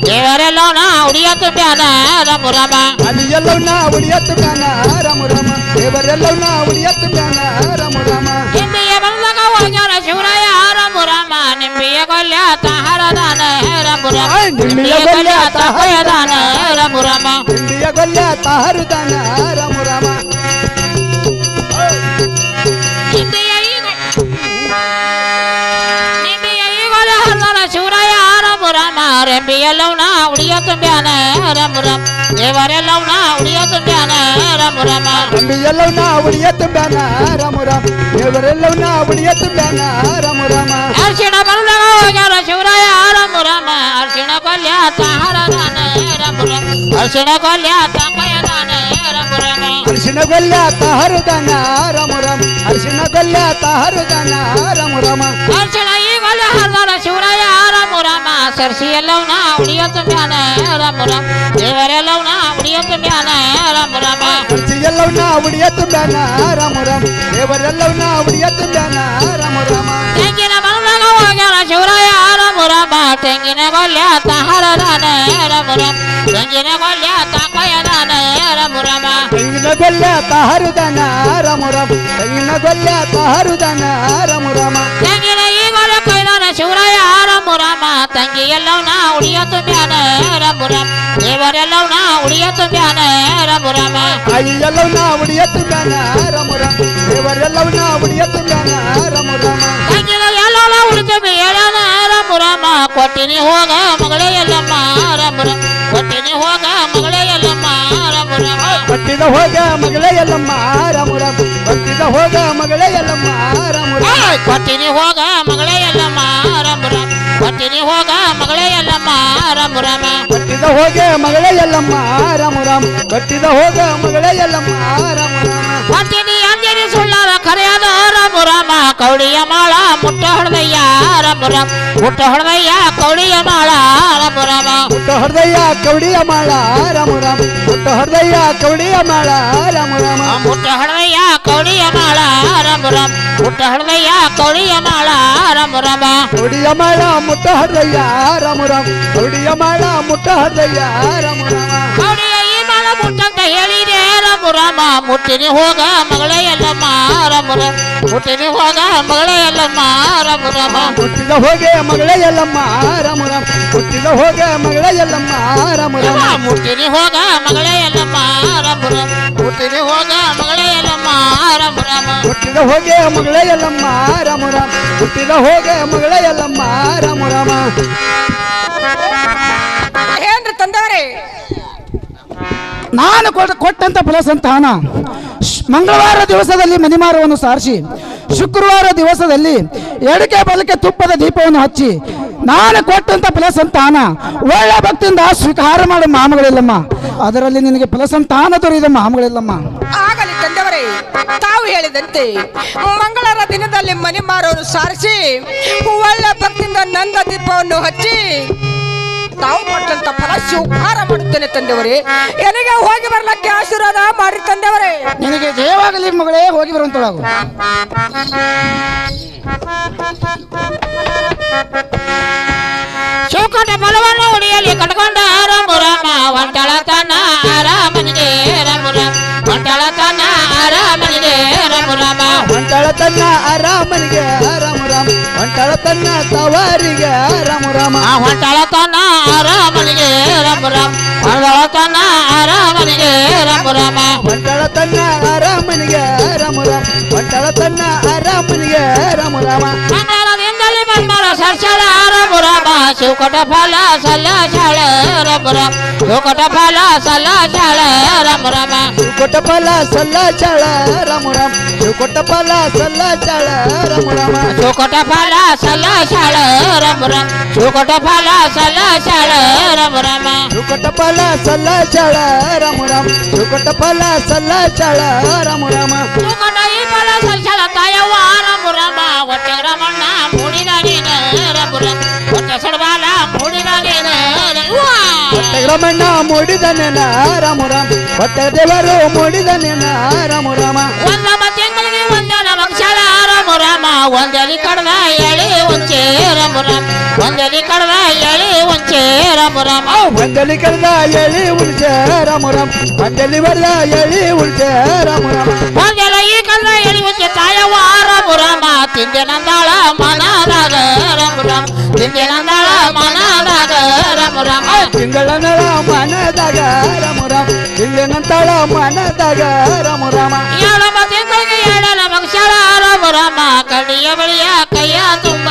ದೇವರೆಲ್ಲವನ ಉಡಿಯ ತುಂಬ್ಯಾನ ರಾಮ ಅಳಿಯಲ್ಲವನ ಉಡಿಯತ್ತು ಗಾನ ರಾಮ ದೇವರೆಲ್ಲವನ ಉಡಿಯತ್ತು ಗಾನ ರಾಮ ನಿಂಬಿಯ ಬಂದಾಗ ಹೋಗ್ಯಾರ ಶಿವರಾಯ ರಾಮ ನಿಂಬಿಯ ಕೊಲ್ಯ ತಾರದಾನ ರಾಮ ನಿಂಬಿಯ ಕೊಲ್ಯ ತಾಪಯದಾನ ರಾಮ ಇಂಡಿಯ ಗೊಲ್ಯ ಹರಿದಾನ ರಾಮ ನಿಂಬಿಯ ಈ ಕೊಲೆ ಹರ್ದಾನ ಶಿವರಾಯ ರಾಮ ರೆಂಬಿಯ ಎಲ್ಲವನ ಉಡಿಯ ತುಂಬ್ಯಾನ ರಮ ರಮ ದೇವರೆಲ್ಲವನ ಉಡಿಯ ತುಂಬ್ಯಾನ ರಮ ರಮ ತಂಬಿ ಎಲ್ಲವನ್ನ ಉಡಿಯ ತುಂಬ್ಯಾನ ರಾಮ ರಾಮ ದೇವರೆಲ್ಲವನ್ನ ಉಡಿಯ ತುಂಬ್ಯಾನ ರಾಮ ರಾಮ ಅರ್ಶಿಣ ಬಂದಾಗ ಹೋಗ್ಯಾರ ಶಿವರಾಯ ರಮ ರಮ ಅರ್ಶಿಣ ಕೊಲ್ಯ ತಾಹಾರ ದಾನ ರಮ ರಮ ಅರ್ಶಿಣ ಕೊಲ್ಯ ತಂಬಯ ದಾನ ರಮ ರಮ ಅರ್ಶಿಣ ಗೊಲ್ಯ ತಾಹರುದಾನ ರಾಮ ರಾಮ ಅರ್ಶಿಣ ಗೊಲ್ಯ ತಾಹರುದಾನ ರಾಮ ರಾಮ ಅರ್ಶಿಣ ಈ ಕೊಲ್ಯ ಹರ್ದಾರ ಶಿವರಾಯ ರಮ ರಮ ಸರ್ಸಿ ಎಲ್ಲವನ ಉಡಿಯ ತುಂಬ್ಯಾನ ರಮ ರಮ ದೇವರೆಲ್ಲವನ ಉಡಿಯ ತುಂಬ್ಯಾನ ರಮ ರಮ ಅರ್ಶಿ ಎಲ್ಲವನ್ನ ಉಡಿಯ ತುಂಬ್ಯಾನ ರಾಮ ರಾಮ ದೇವರೆಲ್ಲವನ್ನ ಉಡಿಯ ತುಂಬ್ಯಾನ ರಾಮ ರಾಮ ತೆಂಗಿನ ಮರದಾಗ ಹೋಗ್ಯಾರ ಶಿವರಾಯ ರಮ ರಮ ತೆಂಗಿನ ಕೊಲ್ಯ ತಾಹಾರ ದಾನ ರಮ ರಮ ತೆಂಗಿನ ಕೊಲ್ಯ ತಾಕಯ ದಾನ ರಮ ರಮ ತೆಂಗಿನ ಗೊಲ್ಯ ತಾಹರುದಾನ ರಾಮ ರಾಮ ತೆಂಗಿನ ಗೊಲ್ಯ ತಾಹರುದಾನ ರಾಮ ರಾಮ ತೆಂಗಿನ ಈಗಲ ಕೈದಾನ ಶಿವರಾಯ ರಮ ರಮ ತಂಗಿ ಎಲ್ಲವನ ಉಡಿಯ ತುಂಬ್ಯಾನ ರಮ ರಮ ದೇವರೆಲ್ಲವನ ಉಡಿಯ ತುಂಬ್ಯಾನ ರಮ ರಮ ತಾಯಿ ಎಲ್ಲವನ್ನ ಉಡಿಯ ತುಂಬ್ಯಾನ ರಾಮ ರಾಮ ದೇವರೆಲ್ಲವನ್ನ ಉಡಿಯ ತುಂಬ್ಯಾನ ರಾಮ ರಾಮ ತಂಗಿನ ಎಲ್ಲವನ ಉಳಿತುಂಬಿ ಹೇಳ್ಯಾನ ರಮ ರಮ ಕೊಟ್ಟಿನಿ ಹೋಗ ಮಗಳೇ ಎಲ್ಲಮ್ಮ ರಮ ರಮ ಕೊಟ್ಟಿನಿ ಹೋಗ ಮಗಳೇ ಎಲ್ಲಮ್ಮ ರಮ ರಮ ಕೊಟ್ಟಿದ ಹೋಗ ಮಗಳೇ ಎಲ್ಲಮ್ಮ ರಾಮ ರಾಮ ಕೊಟ್ಟಿದ ಹೋಗ ಮಗಳೇ ಎಲ್ಲಮ್ಮ ರಾಮ ರಾಮ ಕೊಟ್ಟಿನಿ ಹೋಗ ಮಗಳೇ ಎಲ್ಲಮ್ಮ ರಮ ರಮ ಕೊಟ್ಟಿನಿ ಹೋಗ ಮಗಳೇ ಎಲ್ಲಮ್ಮ ರಮ ರಮ ಕೊಟ್ಟಿದ ಹೋಗೆ ಮಗಳೇ ಎಲ್ಲಮ್ಮ ರಾಮ ರಾಮ ಕೊಟ್ಟಿದ ಹೋಗ ಮಗಳೇ ಎಲ್ಲಮ್ಮ ರಾಮ ರಾಮ ಕೊಟ್ಟಿನಿ ಅಂಜನಿ ಸುಳ್ಳಾರ ಕರೆಯದ ರಮ ರಮ ಕೌಡಿಯ ಮಾಳ ಮುಟ್ಟ ಹೊಡೆದಯ್ಯ ರಮ ರಮ ಮುಟ್ಟ ಹೊಡೆದಯ್ಯ ಕೌಡಿಯ ಮಾಳ ರಮ ರಮ ಮುಟ್ಟ ಹೊಡೆದಯ್ಯ ಕೌಡಿಯ ಮಾಳ ರಾಮ ರಾಮ ಮುಟ್ಟ ಹೊಡೆದಯ್ಯ ಕೌಡಿಯ ಮಾಳ ರಾಮ ರಾಮ ಮುಟ್ಟ ಹೊಡೆದಯ್ಯ ಕೌಡಿಯ ಮಾಳ ರಮ ರಮ ಮುಟ್ಟ ಹೊಡೆದಯ್ಯ ಕೌಡಿಯ ಮಾಳ ರಮ ರಮ ಕೌಡಿಯ ಮಾಳ ಮುಟ್ಟ ಹೊಡೆದಯ್ಯ ರಾಮ ರಾಮ ಕೌಡಿಯ ಮಾಳ ಮುಟ್ಟ ಹೊಡೆದಯ್ಯ ರಾಮ ರಾಮ ಕೌಡಿಯ ಈ ಮಾಳ ಮುಟ್ಟಂತ ಹೇಳಿದೆ ರಮ ರಮ ಮುಟ್ಟಿನಿ ಹೋಗ ಮಗಳೇ ಎಲ್ಲಮ್ಮ ರಮ ರಮ ಮುಟ್ಟಿನಿ ಹೋಗ ಮಗಳೇ ಎಲ್ಲಮ್ಮ ರಮ ರಮ ಹುಟ್ಟಿದ ಹೋಗೆ ಮಗಳೇ ಎಲ್ಲಮ್ಮ ರಾಮ ರಾಮ ಹುಟ್ಟಿದ ಹೋಗೆ ಮಗಳೇ ಎಲ್ಲಮ್ಮ ರಾಮ ರಾಮ ಮುಟ್ಟಿನಿ ಹೋಗ ಮಗಳೇ ಎಲ್ಲಮ್ಮ ರಮ ರಮ ಮುಟ್ಟಿನಿ ಹೋಗ ಮಗಳೇ ಎಲ್ಲಮ್ಮ ರಮ ರಮ ಹುಟ್ಟಿದ ಹೋಗೆ ಮಗಳೇ ಎಲ್ಲಮ್ಮ ರಾಮ ರಾಮ ಹುಟ್ಟಿದ ಹೋಗೆ ಮಗಳೇ ಎಲ್ಲಮ್ಮ ರಾಮ ರಾಮ ಏನ್ರಿ ತಂದವರೇ ನಾನು ಕೊಟ್ಟಂತ ಫಲಸಂತಾನ ಮಂಗಳವಾರ ದಿವಸದಲ್ಲಿ ಮನಿಮಾರವನ್ನು ಸಾರಿಸಿ ಶುಕ್ರವಾರ ದಿವಸದಲ್ಲಿ ಎಡಕೆ ಬಲಕ್ಕೆ ತುಪ್ಪದ ದೀಪವನ್ನು ಹಚ್ಚಿ ನಾನು ಕೊಟ್ಟಂತ ಫಲಸಂತಾನ ಒಳ್ಳೆ ಭಕ್ತಿಯಿಂದ ಸ್ವೀಕಾರ ಮಾಡೋ ಮಾಮಗಳಿಲ್ಲಮ್ಮ. ಅದರಲ್ಲಿ ನಿನಗೆ ಫಲಸಂತಾನ ದೊರೆಯದ ಮಾಮಗಳಿಲ್ಲಮ್ಮ. ಆಗಲಿ ತಂದವರೇ, ತಾವು ಹೇಳಿದಂತೆ ಮಂಗಳವಾರ ದಿನದಲ್ಲಿ ಮನೆ ಮಾರೋರು ಸಾರಿಸಿ ಒಳ್ಳೆ ಭಕ್ತಿಯಿಂದ ನಂದ ದೀಪವನ್ನು ಹಚ್ಚಿ ತಾವು ಕೊಟ್ಟಂತ ಫಲ ಸ್ವೀಕಾರ ಮಾಡುತ್ತೇನೆ ತಂದೆಯವರೇ. ಎಲ್ಲಿಗೆ ಹೋಗಿ ಬರ್ಲಕ್ಕೆ ಆಶೀರ್ವಾದ ಮಾಡಿ ತಂದೆಯವರೇ. ನಿನಗೆ ಜಯವಾಗಲಿ ಮಗಳೇ, ಹೋಗಿ ಬರುವಂತೊಳಗು. ಚೌಕಟ ಫಲವನ್ನು ಉಡಿಯಲಿ ಕಟ್ಕೊಂಡ ರಾಮ ರಾಮ ಒಂಟಳ ತನ್ನ ಆರಾಮನಿಗೆ ರಾಮ ರಾಮ ಒಂಟಳ ತನ್ನ ಆರಾಮನಿಗೆ ರಾಮ ರಾಮ ಒಂಟಳ ತನ್ನ ಆರಾಮನಿಗೆ ರಾಮ ರಾಮ ಒಂಟಳ ತನ್ನ ತವಾರಿಗೆ ರಾಮ ರಾಮ ಒಂಟಳ ತನ್ನ ಆರಾಮನಿಗೆ ರಾಮ ರಾಮ ಒಂಟಳ ತನ್ನ ಆರಾಮನಿಗೆ ರಾಮ ರಾಮ ಒಂಟಳ ತನ್ನ ಆರಾಮನಿಗೆ ರಾಮ ರಾಮ ಒಂಟಳ ತನ್ನ ಆರಾಮನಿಗೆ ರಾಮ ರಾಮ ಮಂಗಳದಿಂದಲೇ ಬಂದಳ ಸರ್ಸಳ ರಾಮ ರಾಮ ಶಿವಕಟ ಫಲ ಸಲ್ಲ ಶಾಳ ರಾಮ ರಾಮ ಶಿವಕಟ ಫಲ ಸಲ್ಲ ಶಾಳ ರಾಮ ರಾಮ ಕೊಟ್ಟ ಫಲ ಸಲ್ಲ ಚಾಳ ರಾಮ ರಾಮ ಕೊಟ್ಟ ಫಲ ಸಲ್ಲ ಚಾಳ ರಾಮ ರಾಮ ಶಿವಕಟ ಫಲ ಸಲ್ಲ ಶಾಳ ರಾಮ ರಾಮ ಶಿವಕಟ ಫಲ ಸಲ್ಲ ಶಾಳ ರಾಮ ರಾಮ ಕೊಟ್ಟ ಫಲ ಸಲ್ಲ ಚಾಳ ರಾಮ ರಾಮ ಕೊಟ್ಟ ಫಲ ಸಲ್ಲ ಚಾಳ ರಾಮ ರಾಮ ಶಿವಕಟ ಈ ಫಲ ಸಲ್ಸಳ ತಾಯವ್ವ ರಾಮ ರಾಮ ಹೊಟ್ಟೆ ರಮಣ್ಣ ಮೂಡಿದ ನೀನ ರಾಮ ರಾಮ ಹೊಟ್ಟೆ ಸಡಬಾಲ ಮೂಡಿದ ನೀನ ಹೊಟ್ಟೆ ರಮಣ್ಣ ಮೂಡಿದನೇನ ರಾಮ ರಾಮ ಹೊಟ್ಟೆ ದೇವರು ಮೂಡಿದನೇನ ರಾಮ ರಾಮ ಒಂದಮ್ಮ ತಿಂಗಳಿಗೆ ಒಂದನ ಮಕ್ಷಳ ರಾಮ ರಾಮ ಒಂದಲಿ ಕಡದ ಎಳಿ ಉಂಚೆ ರಾಮ ರಾಮ ಒಂದಲಿ ಕಡದ ಎಳಿ ಉಂಚೆ ರಾಮ ರಾಮ ಒಂದಲಿ ಕರೆದ ಎಳಿ ಉಳಿಸೆ ರಾಮ ರಾಮ ಒಂದಲಿ ಬರದ ಎಳಿ ಉಳಿಸೆ ರಾಮ ರಾಮ ಒಂದೆಲ್ಲ ಈ ಕಡದ ಎಳಿ ಉಂಚೆ ತಾಯವ್ವ ರಾಮ ರಾಮ ತಿಂದೆ ನಂದಾಳ ಮನದಾಗ ರಾಮ ರಾಮ ತಿಂದೆ ನಂದಾಳ ಮನದಾಗ ರಾಮ ರಾಮ ತಿಂಗಳ ನಳ ಮನದಾಗ ರಾಮ ರಾಮ ತಿಂಗಳನಂತಾಳ ಮನದಾಗ ರಾಮ ರಾಮ ಏಳಮ್ಮ ತಿಂಗಳಿಗೆ ಏಳನ ಮಕ್ಷಳ ರಾಮ ರಾಮ ಕಡಿಯ ಬಳಿಯ ಕೈಯ ತುಂಬ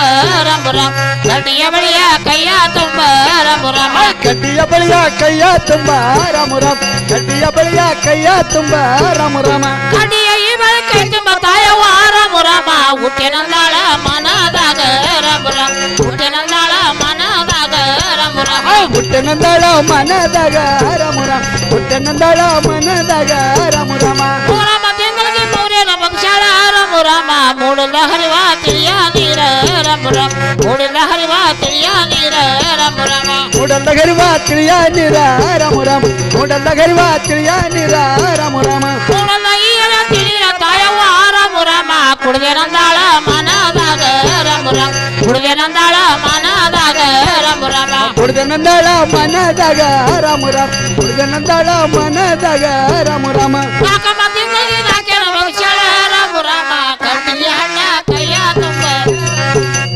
ರಮು ರಾಮ ಕಡ್ಡಿಯ ಬಳಿಯ ಕೈಯ ತುಂಬ ರಮು ರಾಮ ಕಡ್ಡಿಯ ಬಳಿಯ ಕೈಯ ತುಂಬ ರಾಮ ರಾಮ ಕಡ್ಡಿಯ ಬಳಿಯ ಕೈಯ ತುಂಬ ರಾಮ ರಾಮ ಕಡ್ಡಿಯ ಈ ಬಳಿ ಕೈ ತುಂಬ ತಾಯವ್ವ ರಮು ರಾಮ ಹುಟ್ಟಿನಂದಾಳ ಮನದಾಗ ರಮು ರಾಮ ಹುಟ್ಟಿನಂದಾಳ ಮನದಾಗ ರಮು ರಾಮ ಹುಟ್ಟೆನಂದಾಳ ಮನದಾಗ ರಾಮ ರಾಮ ಹುಟ್ಟೆನಂದಾಳ ಮನದಾಗ ರಾಮ ರಾಮ ಮೂರಮ್ಮ ತಿಂಗಳಿಗೆ ಮೂರೇನ ಬಂಶಾಳ ರಮು ರಾಮ ಮೂಡಲ ಹರಿವ ತಿಳಿಯ ನೀರ ರಮು ರಾಮ ಮೂಡಲ ಹರಿವ ತಿಳಿಯ ನೀರ ರಮು ರಾಮ ಮೂಡಲ್ಲ ಗರಿವ ತಿಳಿಯ ನೀರ ರಾಮ ರಾಮ ಮೂಡಲ್ಲ ಗರಿವ ತಿಳಿಯ ನೀರ ರಾಮ ರಾಮ ಮೂಡಲ ಈರ ತಿಳಿಯ ತಾಯವ್ವ ರಮು ರಾಮ ಕುಡ್ದೇನಂದಾಳ ಮನದಾಗ ರಮು ರಾಮ ಕುಡ್ದೇನಂದಾಳ ಮನದಾಗ ರಮು ರಾಮ ಹುಡ್ದನಂದಾಳ ಮನದಾಗ ರಾಮ ರಾಮ ಹುಡ್ದನಂದಾಳ ಮನದಾಗ ರಾಮ ರಾಮ ನಾಕಮ್ಮ ತಿಂಗಳಿಗೆ ನಾಕೆನ ಬಂಶಾಳ ರಮು ರಾಮ ಕಟ್ಟಿಗೆ ಹಣ್ಣ ಕೈಯ ತುಂಬ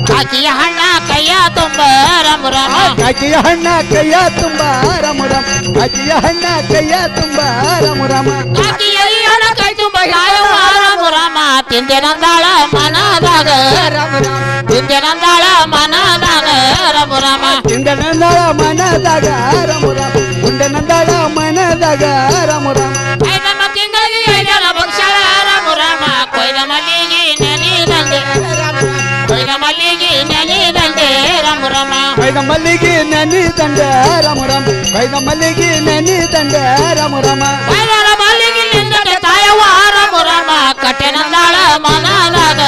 ಕಾಕಿಯ ಹಣ್ಣ ಕೈಯ ತುಂಬ ರಮು ರಾಮ ಕಾಕಿಯ ಹಣ್ಣ ಕೈಯ ತುಂಬ ರಾಮ ರಾಮ ಕಾಕಿಯ ಹಣ್ಣ ಕೈಯ ತುಂಬ ರಾಮ ರಾಮ ಕಾಕಿಯ ಈ ಹಣ್ಣ ಕೈ ತುಂಬ ಯಾಯವ್ವ ರಮು ರಾಮ ತಿಂದೆನಂದಾಳ ಮನದಾಗ ರಮು ರಾಮ ತಿಂದೆನಂದಾಳ ಮನದಾಗ ರಮು ರಾಮ ತಿಂದನಂದಾಳ ಮನದಾಗ ರಾಮ ರಾಮ ಉಂಡನಂದಾಳ ಮನದಾಗ ರಾಮ ರಾಮ ಐದಮ್ಮ ತಿಂಗಳಿಗೆ ಐದರ ಬಂಶಾಳ ರಮು ರಾಮ ಕೊಯ್ದ ಮಲ್ಲಿಗೆ ನೆನೆದಂಡೆ ಕೊಯ್ದ ಮಲ್ಲಿಗೆ ನೆನೆದಂಡೆ ರಮು ರಾಮ ಕೈದ ಮಲ್ಲಿಗೆ ನೆನಿ ದಂಡ ರಾಮ ರಾಮ ಕೈದ ಮಲ್ಲಿಗೆ ನೆನಿ ದಂಡ ರಾಮ ರಾಮ ಐದರ ಮಲ್ಲಿಗೆ ನಿಂದಂಡೆ ತಾಯವ್ವ ರಮು ರಾಮ ಕಟ್ಟೆನಂದಾಳ ಮನದಾಗ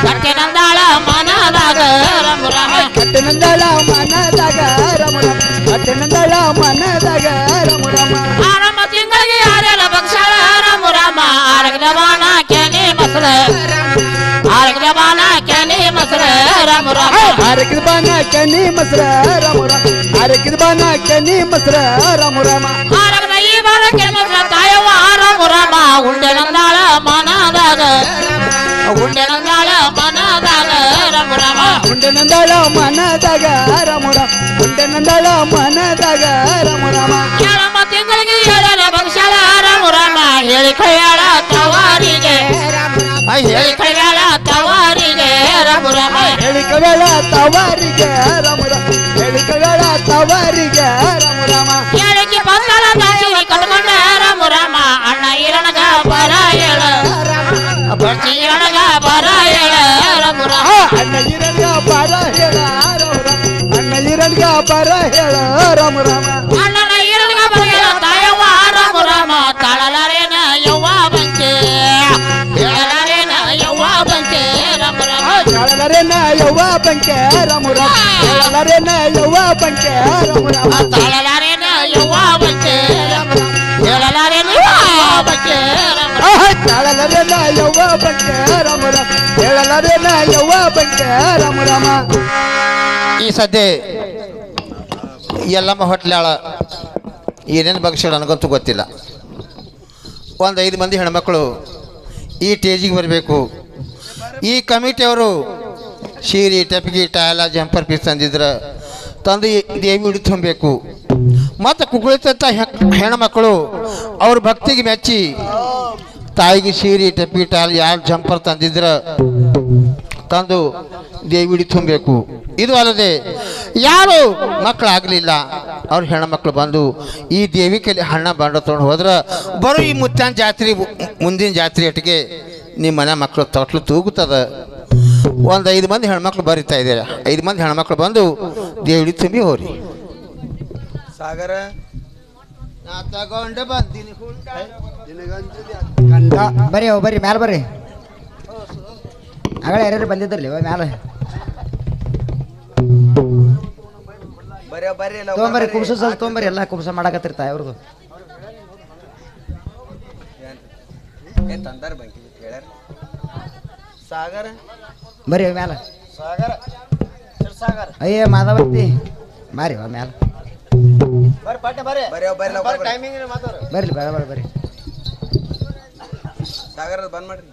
ಕಟ್ಟೆನಂದಾಳ ಮನದಾಗ ರಮು ರಾಮ ಕಟ್ಟೆನಂದಾಳ ಮನದಾಗ ರಾಮ ರಾಮ ಕಟ್ಟೆನಂದಾಳ ಮನದಾಗ ರಾಮ ರಾಮ ಆರಮ್ಮ ತಿಂಗಳಿಗೆ ಆರೆಲ ಬಂಶಾಳ ರಮು ರಾಮ ಆರಗದ ಬಾನ ಕೆನೆ ಮಸರ ಆರಗದ ಬಾನ ಕೆನೆ ಮಸರ ರಮು ರಾಮ ಆರಕಿದ ಬಾನ ಕನಿ ಮಸ್ರ ರಾಮ ರಾಮ ಆರಕಿದ ಬಾನ ಕನಿ ಮಸ್ರ ರಾಮ ರಾಮ ಆರಗದ ಈ ಬಾನ ಕೆನೆ ಮಸರ ತಾಯವ್ವ ರಮು ರಾಮ ಉಂಡೆನಂದಾಳ ಮನದಾಗ ಉಂಡೆನಂದಾಳ ಮನದಾಗ ರಮು ರಾಮ ಉಂಡನಂದಾಳ ಮನದಾಗ ರಾಮ ರಾಮ ಉಂಡನಂದಾಳ ಮನದಾಗ ರಾಮ ರಾಮ ಏಳಮ್ಮ ತಿಂಗಳಿಗೆ ಏಳರ ಬಂಶಾಳ ರಮು ರಾಮ ಹೇಳಿ ಕೈಯಾಳ ತವಾರಿಗೆ ಹೇಳಿ ಕೈಯಾಳ ತವಾರಿಗೆ ರಮು ರಾಮ ಹೇಳಿಕವೇಳ ತವಾರಿಗೆ ರಾಮ ರಾಮ ಹೇಳಿಕವೇಳ ತವಾರಿಗೆ ರಾಮ ರಾಮ ಹೇಳಿಕೆ ಬಂದಳ ದಾಸಿಗೆ ಕಟ್ಕೊಂಡ ರಮು ರಾಮ ಅಣ್ಣ ಇರಣಗ ಬರ ಹೇಳ ಬರ್ತಿ ಇರಣಗ ಬರ ಹೇಳ ರಮು ರಾಮ ಅಣ್ಣ ಇರಣ್ಗ ಬರ ಹೇಳ ರಾಮ ರಾಮ ಅಣ್ಣ ಇರಣ್ಗ ಬರ ಹೇಳ ರಾಮ ರಾಮ ಅಣ್ಣನ ಇರಣಗ ಬರ ಹೇಳ ತಾಯವ್ವ ರಮು ರಾಮ ತಾಳಲಾರೇನ ಯವ್ವ ಬಂಚೆ ಹೇಳಲಾರೇನ ಯವ್ವ ಬಂಚೆ ರಮು ರಾಮ ಹೇಳಲರೇನ ಯವ್ವ ಬಂಕೆ ರಾಮ ರಾಮ ಹೇಳಲರೇನ ಯವ್ವ ಬಂಕೆ ರಾಮ ರಾಮ ತಾಳಲಾರೇನ ಯವ್ವ ಬಂಚೆ ರಮು ರಾಮ ಹೇಳಲಾರೇನ ಯವ್ವ ಬಂಚೆ ರಮು ರಾಮ ತಾಳಲರೇನ ಯವ್ವ ಬಂಕೆ ರಾಮ ರಾಮ ಹೇಳಲರೇನ ಯವ್ವ ಬಂಕೆ ರಾಮ ರಾಮ ಈ ಸದ್ಯ ಎಲ್ಲಮ್ಮ ಹೊಟ್ಲಾಳ ಏನೇನು ಬಗ್ಸಾಳ ನನಗಂತೂ ಗೊತ್ತಿಲ್ಲ. ಒಂದು 5 ಮಂದಿ ಹೆಣ್ಮಕ್ಳು ಈ ಟೇಜಿಗೆ ಬರಬೇಕು. ಈ ಕಮಿಟಿಯವರು ಸೀರೆ ಟೆಪ್ಗಿ ಟಾಯಲ ಜಂಪರ್ ಪೀಸ್ ತಂದಿದ್ರೆ ತಂದು ದೇವಿ ಹಿಡಿದು ತುಂಬಬೇಕು. ಮತ್ತು ಕುಗುಳಿತಂಥ ಹೆಣ್ಮಕ್ಳು ಅವ್ರ ಭಕ್ತಿಗೆ ಮೆಚ್ಚಿ ತಾಯಿಗೆ ಸೀರೆ ಟೆಪ್ಗಿ ಟಾಯಲ್ ಯಾರು ಜಂಪರ್ ತಂದಿದ್ರೆ ತಂದು ದೇವಿಡಿ ತುಂಬಬೇಕು. ಇದು ಅಲ್ಲದೆ ಯಾರು ಮಕ್ಕಳಾಗಲಿಲ್ಲ ಅವ್ರ ಹೆಣ್ಮಕ್ಳು ಬಂದು ಈ ದೇವಿ ಕೈಲಿ ಹಣ್ಣ ಬಂಡ ತೊಗೊಂಡು ಹೋದ್ರೆ ಬರೋ ಈ ಮುತ್ತಾನ ಜಾತ್ರೆ ಮುಂದಿನ ಜಾತ್ರೆ ಒಟ್ಟಿಗೆ ನಿಮ್ಮ ಮನೆ ಮಕ್ಕಳು ತೊಟ್ಲು ತೂಗುತ್ತದೆ. ಒಂದು 5 ಮಂದಿ ಹೆಣ್ಮಕ್ಳು ಬರಿತಾ ಇದ್ದೀರಾ. 5 ಮಂದಿ ಹೆಣ್ಮಕ್ಳು ಬಂದು ದೇವಿಡಿ ತುಂಬಿ ಹೋರಿ. ಸಾಗರ ನಾ ತಗೊಂಡು ಬಂದಿನಿ ಬರ್ರಿ ಬರ್ರಿ ಮ್ಯಾಲ ಬರ್ರಿ. ಆಗಳ ಯಾರ್ಯಾರು ಬಂದಿದ್ರಲ್ಲ ಮ್ಯಾಲ ತೊಗೊಂಬರ್ರಿ. ಕುಬ್ಸ ಸ್ವಲ್ಪ ತೊಗೊಂಬರ್ರಿ. ಎಲ್ಲ ಕುಬ್ಸ ಮಾಡಕತ್ತಿರ್ತ ಅವ್ರದ್ದು. ಸಾಗರ ಬರ್ರಿ ಮ್ಯಾಲ. ಅಯ್ಯ ಮಾಧವತ್ತಿ ಬಾರಿ ಮ್ಯಾಲ ಬರ್ರಿ ಬರ್ರಿ ಬರ್ರಿ. ಸಾಗರ ಬಂದ್ ಮಾಡ್ರಿ.